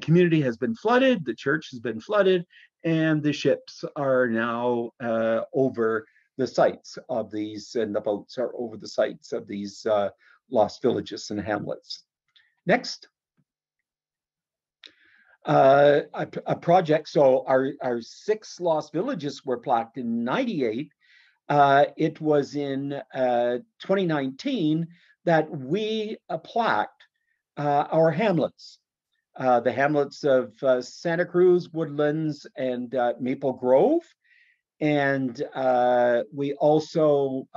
community has been flooded, the church has been flooded, and the ships are now over the sites of these, and the boats are over the sites of these lost villages and hamlets. Next. A project, so our 6 lost villages were plaqued in 98. It was in 2019 that we plaqued our hamlets. The hamlets of Santa Cruz, Woodlands, and Maple Grove. And we also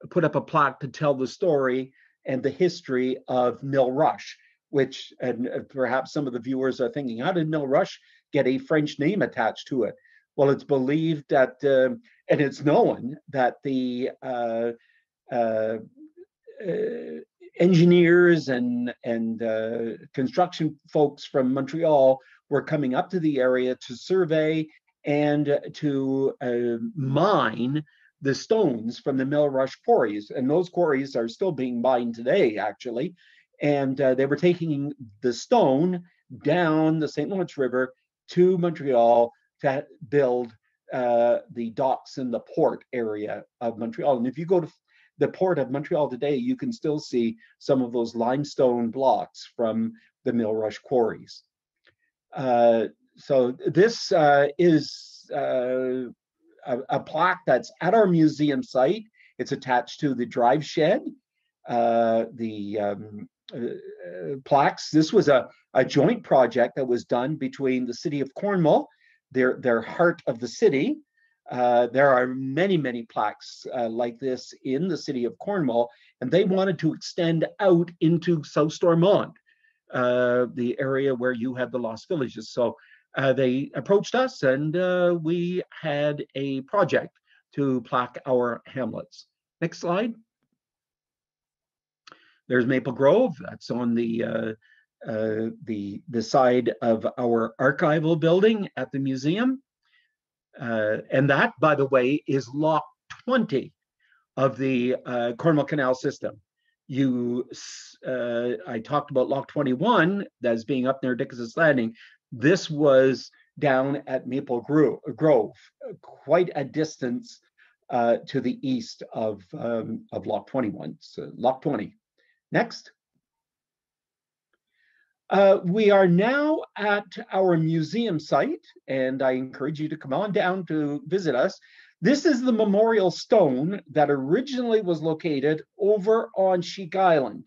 put up a plaque to tell the story and the history of Mill Rush, which, and perhaps some of the viewers are thinking, how did Mill Rush get a French name attached to it? Well, it's believed that, and it's known that the engineers and construction folks from Montreal were coming up to the area to survey and to mine the stones from the Mill Rush quarries. And those quarries are still being mined today, actually. And they were taking the stone down the St. Lawrence River to Montreal to build the docks in the port area of Montreal. And if you go to the port of Montreal today, you can still see some of those limestone blocks from the Mill Rush quarries. So this is a plaque that's at our museum site. It's attached to the drive shed. Plaques. This was a joint project that was done between the city of Cornwall, their heart of the city. There are many plaques like this in the city of Cornwall, and they wanted to extend out into South Stormont, the area where you have the lost villages. So they approached us, and we had a project to plaque our hamlets. Next slide. There's Maple Grove. That's on the side of our archival building at the museum. And that, by the way, is Lock 20 of the Cornwall Canal system. I talked about Lock 21 as being up near Dickinson's Landing. This was down at Maple Grove, quite a distance to the east of Lock 21. So Lock 20. Next. We are now at our museum site, and I encourage you to come on down to visit us. This is the memorial stone that originally was located over on Chic Island.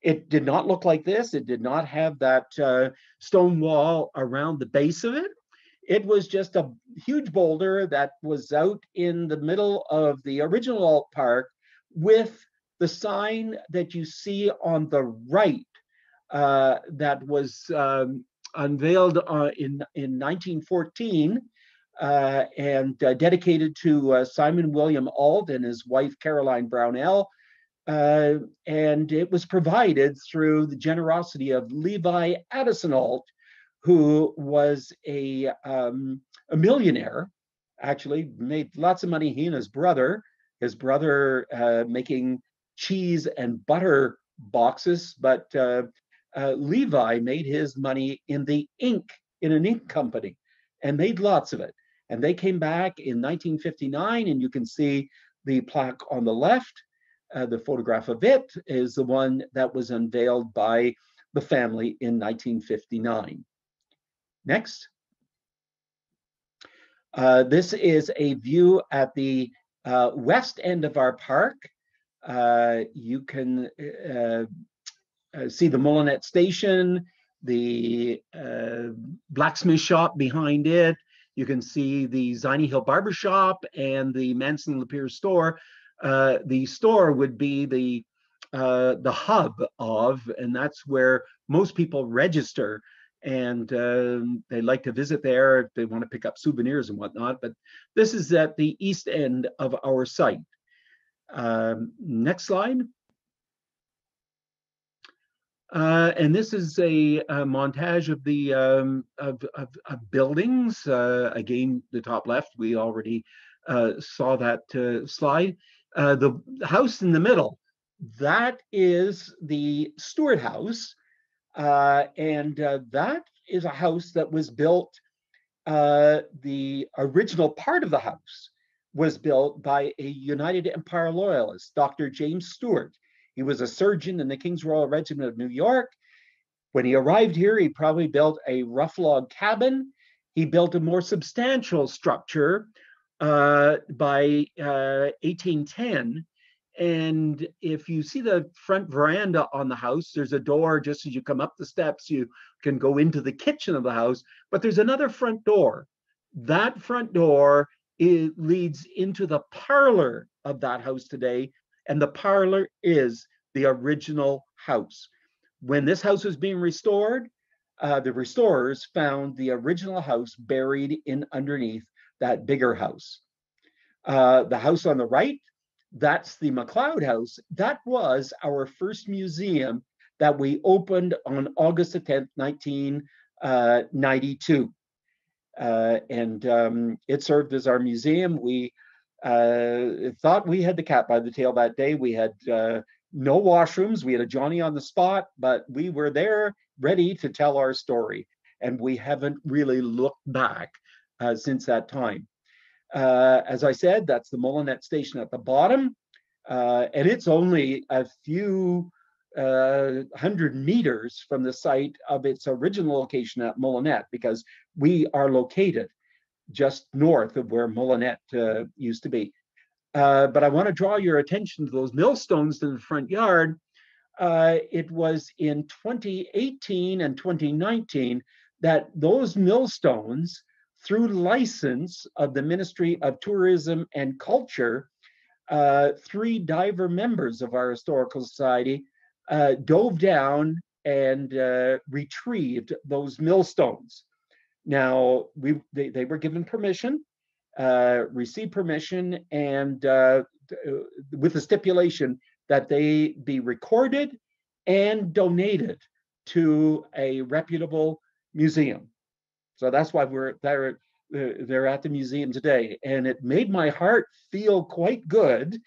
It did not look like this. It did not have that stone wall around the base of it. It was just a huge boulder that was out in the middle of the original Alt Park with the sign that you see on the right that was unveiled in 1914 and dedicated to Simon William Ault and his wife Caroline Brownell. And it was provided through the generosity of Levi Addison Ault, who was a millionaire, actually made lots of money, he and his brother making cheese and butter boxes, but Levi made his money in an ink company, and made lots of it. And they came back in 1959, and you can see the plaque on the left. The photograph of it is the one that was unveiled by the family in 1959. Next. This is a view at the west end of our park. You can see the Mullinet station, the blacksmith shop behind it, You can see the Ziny Hill Barbershop and the Manson Lapeer store. The store would be the hub of, and that's where most people register, and they like to visit there if they want to pick up souvenirs and whatnot. But this is at the east end of our site. Next slide. And this is a montage of the of buildings. Again, the top left, we already saw that slide. The house in the middle, that is the Stewart House, and that is a house that was built. The original part of the house was built by a United Empire Loyalist, Dr. James Stewart. He was a surgeon in the King's Royal Regiment of New York. When he arrived here, he probably built a rough log cabin. He built a more substantial structure by 1810. And if you see the front veranda on the house, there's a door just as you come up the steps. You can go into the kitchen of the house, but there's another front door. That front door leads into the parlor of that house today, and the parlor is the original house. When this house was being restored, the restorers found the original house buried in underneath that bigger house. The house on the right, that's the McLeod House. That was our first museum that we opened on August the 10th, 1992. And it served as our museum. We thought we had the cat by the tail that day. We had no washrooms. We had a Johnny on the spot, but we were there ready to tell our story. And we haven't really looked back since that time. As I said, that's the Mullinet station at the bottom. And it's only a few 100 meters from the site of its original location at Mullinet, because we are located just north of where Mullinet used to be. But I want to draw your attention to those millstones in the front yard. It was in 2018 and 2019 that those millstones, through license of the Ministry of Tourism and Culture, 3 diver members of our historical society dove down and retrieved those millstones. Now, they were given permission, received permission, and with the stipulation that they be recorded and donated to a reputable museum. So that's why they're at the museum today. And it made my heart feel quite good,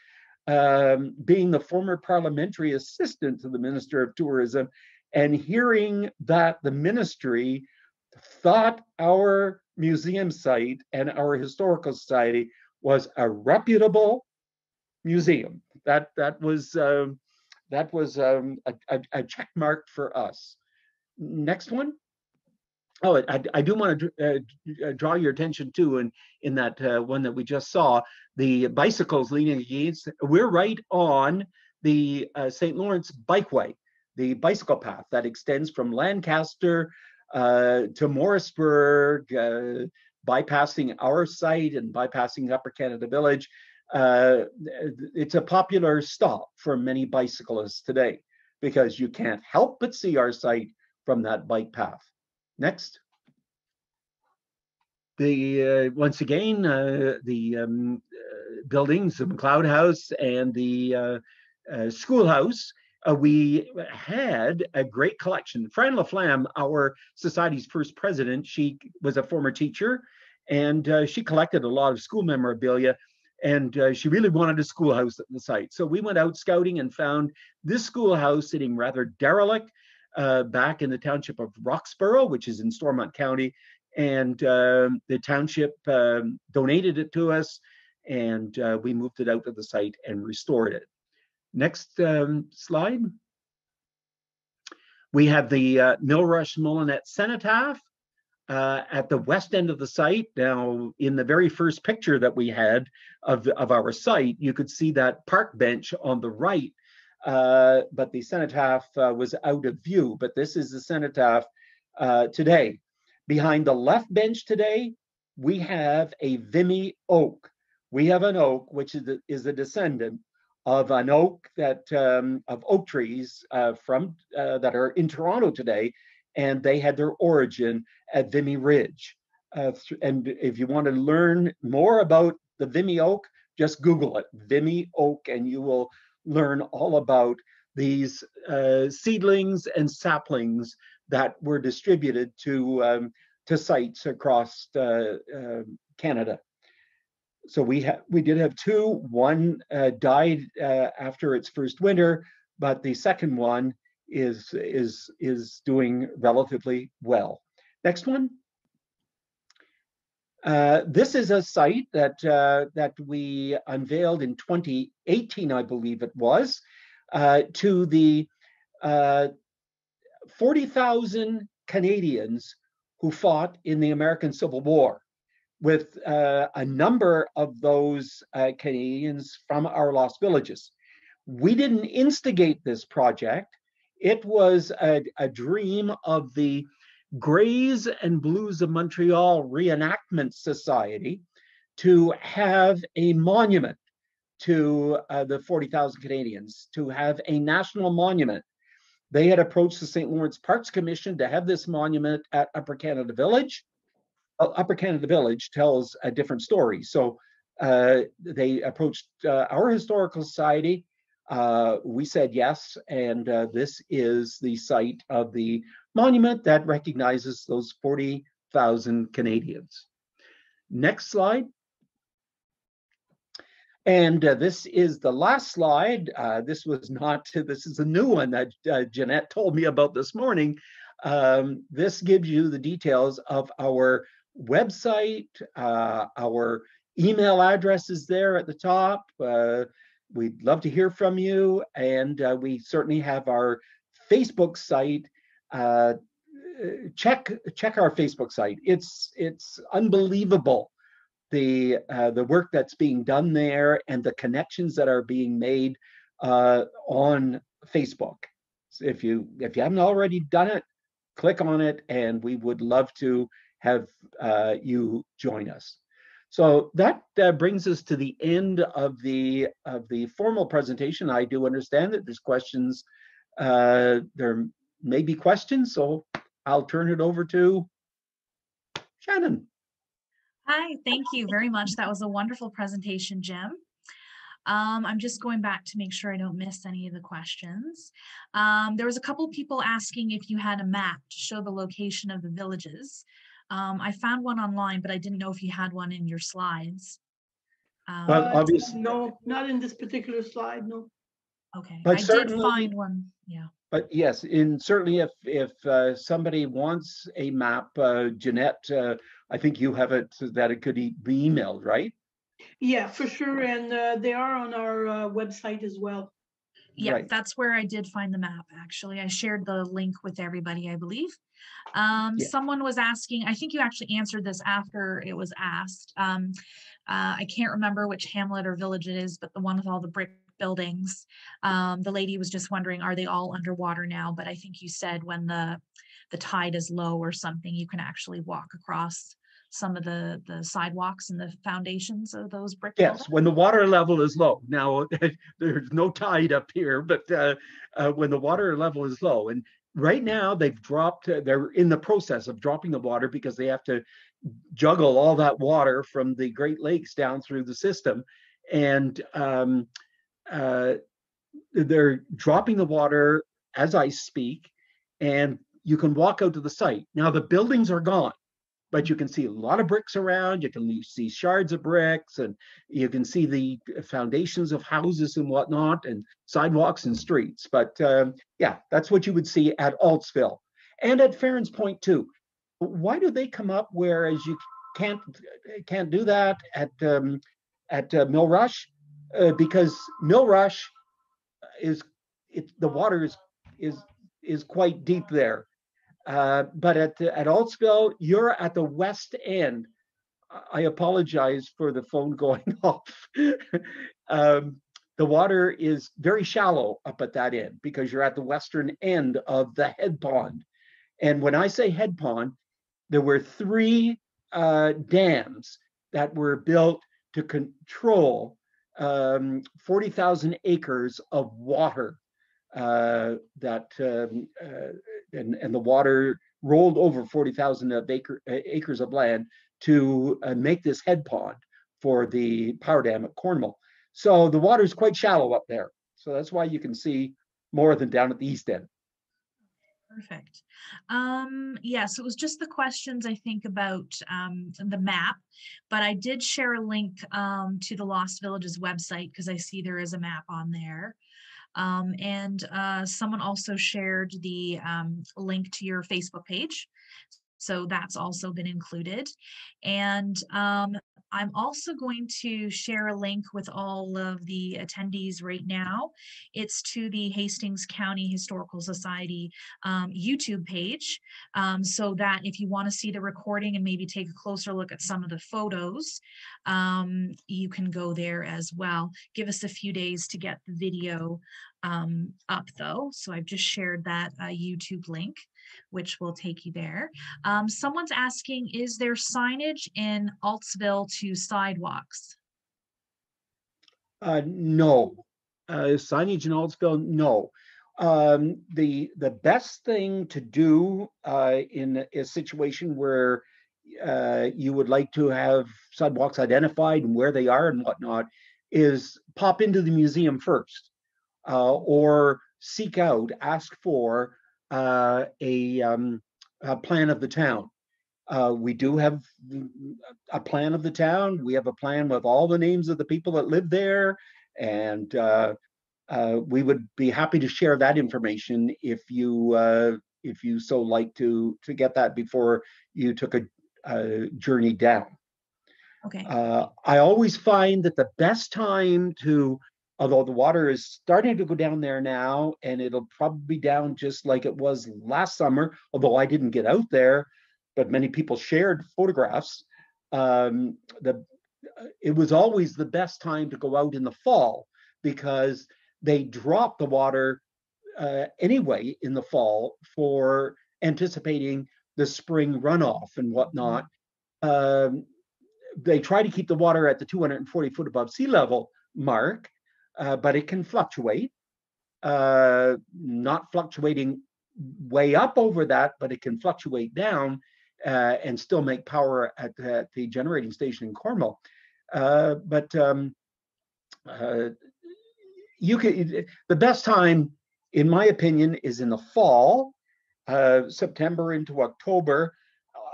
being the former parliamentary assistant to the Minister of Tourism, and hearing that the ministry thought our museum site and our historical society was a reputable museum. That was a check mark for us. Next one. Oh, I do want to draw your attention to, in that one that we just saw, the bicycles leaning against. We're right on the St. Lawrence Bikeway, the bicycle path that extends from Lancaster to Morrisburg, bypassing our site and bypassing Upper Canada Village. It's a popular stop for many bicyclists today, because you can't help but see our site from that bike path. Next. Once again, the buildings, the McLeod House and the Schoolhouse, we had a great collection. Fran LaFlamme, our society's first president, she was a former teacher, and she collected a lot of school memorabilia, and she really wanted a schoolhouse at the site. So we went out scouting and found this schoolhouse sitting rather derelict, back in the township of Roxborough, which is in Stormont County, and the township donated it to us, and we moved it out to the site and restored it. Next slide. We have the Millrush Mullinet Cenotaph at the west end of the site. Now, in the very first picture that we had of our site, you could see that park bench on the right, but the cenotaph was out of view. But this is the cenotaph today. Behind the left bench today we have a Vimy oak. We have an oak which is a descendant of an oak that of oak trees from that are in Toronto today, and they had their origin at Vimy Ridge. And if you want to learn more about the Vimy oak, just Google it, Vimy oak, and you will learn all about these seedlings and saplings that were distributed to sites across Canada. So we did have two. One died after its first winter, but the second one is doing relatively well. Next one. This is a site that we unveiled in 2018, I believe it was, to the 40,000 Canadians who fought in the American Civil War, with a number of those Canadians from our lost villages. We didn't instigate this project. It was a dream of the Greys and Blues of Montreal Reenactment Society to have a monument to the 40,000 Canadians, to have a national monument. They had approached the St. Lawrence Parks Commission to have this monument at Upper Canada Village. Upper Canada Village tells a different story. So they approached our historical society. We said yes, and this is the site of the monument that recognizes those 40,000 Canadians. Next slide. And this is the last slide. This is a new one that Jeanette told me about this morning. This gives you the details of our website. Our email address is there at the top. We'd love to hear from you. And we certainly have our Facebook site. Check our Facebook site. It's unbelievable, the work that's being done there and the connections that are being made on Facebook. So if you haven't already done it, click on it, and we would love to have you join us. So that brings us to the end of the formal presentation. I do understand that there's questions. There may be questions, so I'll turn it over to Shannon. Hi, thank you very much. That was a wonderful presentation, Jim. I'm just going back to make sure I don't miss any of the questions. There was a couple people asking if you had a map to show the location of the villages. I found one online, but I didn't know if you had one in your slides. Well, obviously, no, not in this particular slide, no. Okay, but I did find one, yeah. But yes, certainly if somebody wants a map, Jeanette, I think you have it so that it could be emailed, right? Yeah, for sure, and they are on our website as well. Yeah, Right. That's where I did find the map, actually. I shared the link with everybody, I believe. Yeah. Someone was asking, I think you actually answered this after it was asked. I can't remember which hamlet or village it is, but the one with all the brick buildings. The lady was just wondering, are they all underwater now? But I think you said when the tide is low or something, you can actually walk across some of the sidewalks and the foundations of those brick buildings. Yes, when the water level is low. Now, there's no tide up here, but when the water level is low, and right now they've dropped, they're in the process of dropping the water because they have to juggle all that water from the Great Lakes down through the system. And they're dropping the water as I speak, and you can walk out to the site. Now the buildings are gone, but you can see a lot of bricks around. You can see shards of bricks, and you can see the foundations of houses and whatnot, and sidewalks and streets. But yeah, that's what you would see at Altsville and at Farron's Point too. Why do they come up whereas you can't do that at Millrush? Because Millrush the water is quite deep there. But at Altsville, you're at the west end. I apologize for the phone going off. The water is very shallow up at that end because you're at the western end of the head pond. And when I say head pond, there were 3 dams that were built to control 40,000 acres of water and the water rolled over 40,000 acres of land to make this head pond for the power dam at Cornwall. So the water is quite shallow up there. So that's why you can see more than down at the east end. Perfect. Yeah, so it was just the questions, I think, about the map, but I did share a link to the Lost Villages website because I see there is a map on there. Someone also shared the link to your Facebook page. So that's also been included. And I'm also going to share a link with all of the attendees right now. It's to the Hastings County Historical Society YouTube page, so that if you want to see the recording and maybe take a closer look at some of the photos, you can go there as well. Give us a few days to get the video up though. So I've just shared that YouTube link, which will take you there. Someone's asking, is there signage in Altsville to sidewalks? No. Signage in Altsville, no. The best thing to do in a situation where you would like to have sidewalks identified and where they are and whatnot is pop into the museum first, or seek out, ask for a plan of the town. We do have a plan of the town. We have a plan with all the names of the people that live there, and we would be happy to share that information if you so like to get that before you took a journey down. Okay. I always find that the best time to, although the water is starting to go down there now, and it'll probably be down just like it was last summer, although I didn't get out there, but many people shared photographs. It was always the best time to go out in the fall because they drop the water anyway in the fall for anticipating the spring runoff and whatnot. They try to keep the water at the 240 foot above sea level mark, but it can fluctuate. Not fluctuating way up over that, but it can fluctuate down and still make power at the generating station in Cornwall. You can, the best time, in my opinion, is in the fall, September into October.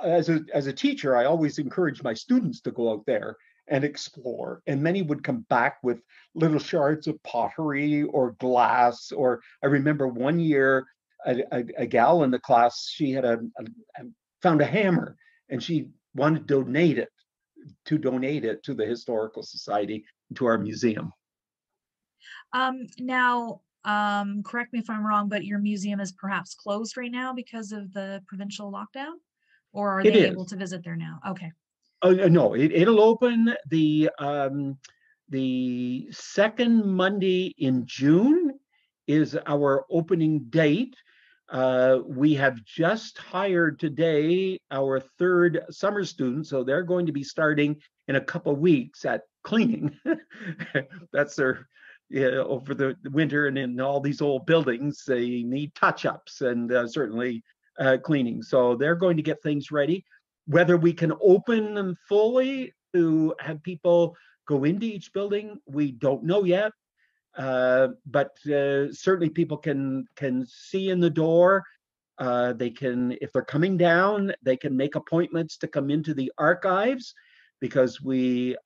As a teacher, I always encourage my students to go out there and explore, and many would come back with little shards of pottery or glass. Or I remember one year a gal in the class, she had found a hammer and she wanted to donate it to the Historical Society, to our museum. Now, correct me if I'm wrong, but your museum is perhaps closed right now because of the provincial lockdown, or are they able to visit there now? Okay. Oh no, it'll open the second Monday in June is our opening date. We have just hired today our third summer student, so they're going to be starting in a couple of weeks at cleaning. That's their, over the winter, and in all these old buildings, they need touch-ups and certainly cleaning. So they're going to get things ready. Whether we can open them fully to have people go into each building, we don't know yet. But certainly people can see in the door. They can, if they're coming down, they can make appointments to come into the archives, because we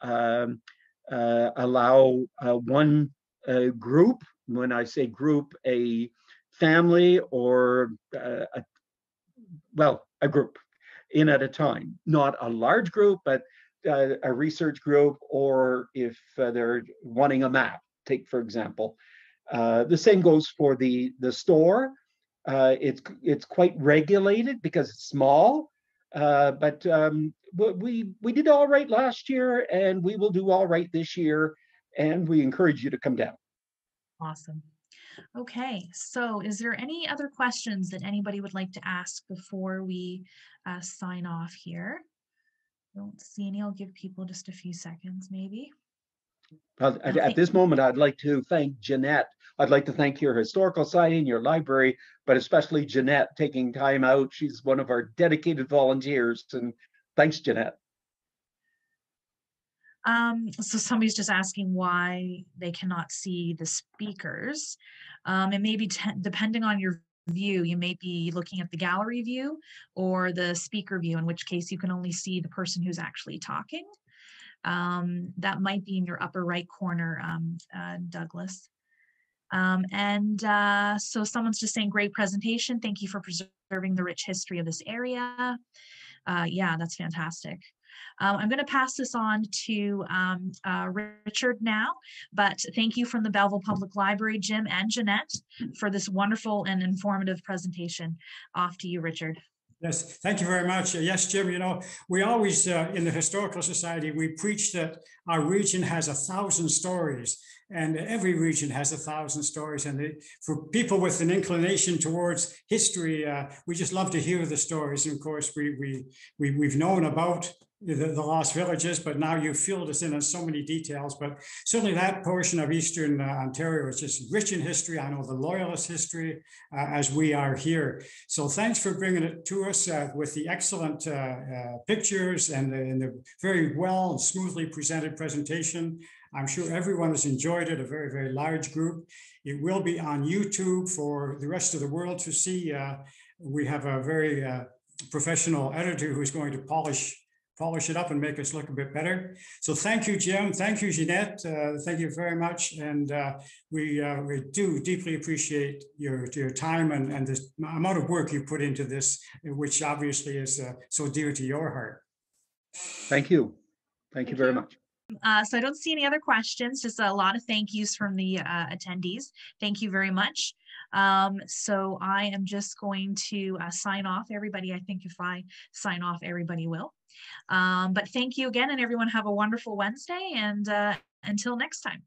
allow one group. When I say group, a family or a group in at a time, not a large group, but a research group, or if they're wanting a map, take for example. The same goes for the store. It's quite regulated because it's small, but we did all right last year, and we will do all right this year, and we encourage you to come down. Awesome. Okay, so is there any other questions that anybody would like to ask before we sign off here? Don't see any. I'll give people just a few seconds, maybe. At this moment, I'd like to thank Jeanette. I'd like to thank your Historical Society and your library, but especially Jeanette taking time out. She's one of our dedicated volunteers, and thanks, Jeanette. So somebody's just asking why they cannot see the speakers. It may be depending on your view, you may be looking at the gallery view or the speaker view, in which case you can only see the person who's actually talking. That might be in your upper right corner, Douglas. So someone's just saying, great presentation. Thank you for preserving the rich history of this area. Yeah, that's fantastic. I'm going to pass this on to Richard now, but thank you from the Belleville Public Library, Jim and Jeanette, for this wonderful and informative presentation. Off to you, Richard. Yes, thank you very much. Yes, Jim, you know, we always, in the Historical Society, we preach that our region has 1,000 stories, and every region has 1,000 stories. And for people with an inclination towards history, we just love to hear the stories. And of course, we've known about the lost villages, but now you filled us in on so many details. But certainly that portion of Eastern Ontario is just rich in history. I know the Loyalist history as we are here. So thanks for bringing it to us with the excellent pictures and the very well and smoothly presented presentation. I'm sure everyone has enjoyed it, a very, very large group. It will be on YouTube for the rest of the world to see. We have a very professional editor who's going to polish it up and make us look a bit better. So thank you, Jim. Thank you, Jeanette. Thank you very much. And we do deeply appreciate your time and the amount of work you put into this, which obviously is so dear to your heart. Thank you. Thank you very much. So I don't see any other questions, just a lot of thank yous from the attendees. Thank you very much. So I am just going to sign off, everybody. I think if I sign off, everybody will. But thank you again, and everyone have a wonderful Wednesday, and until next time.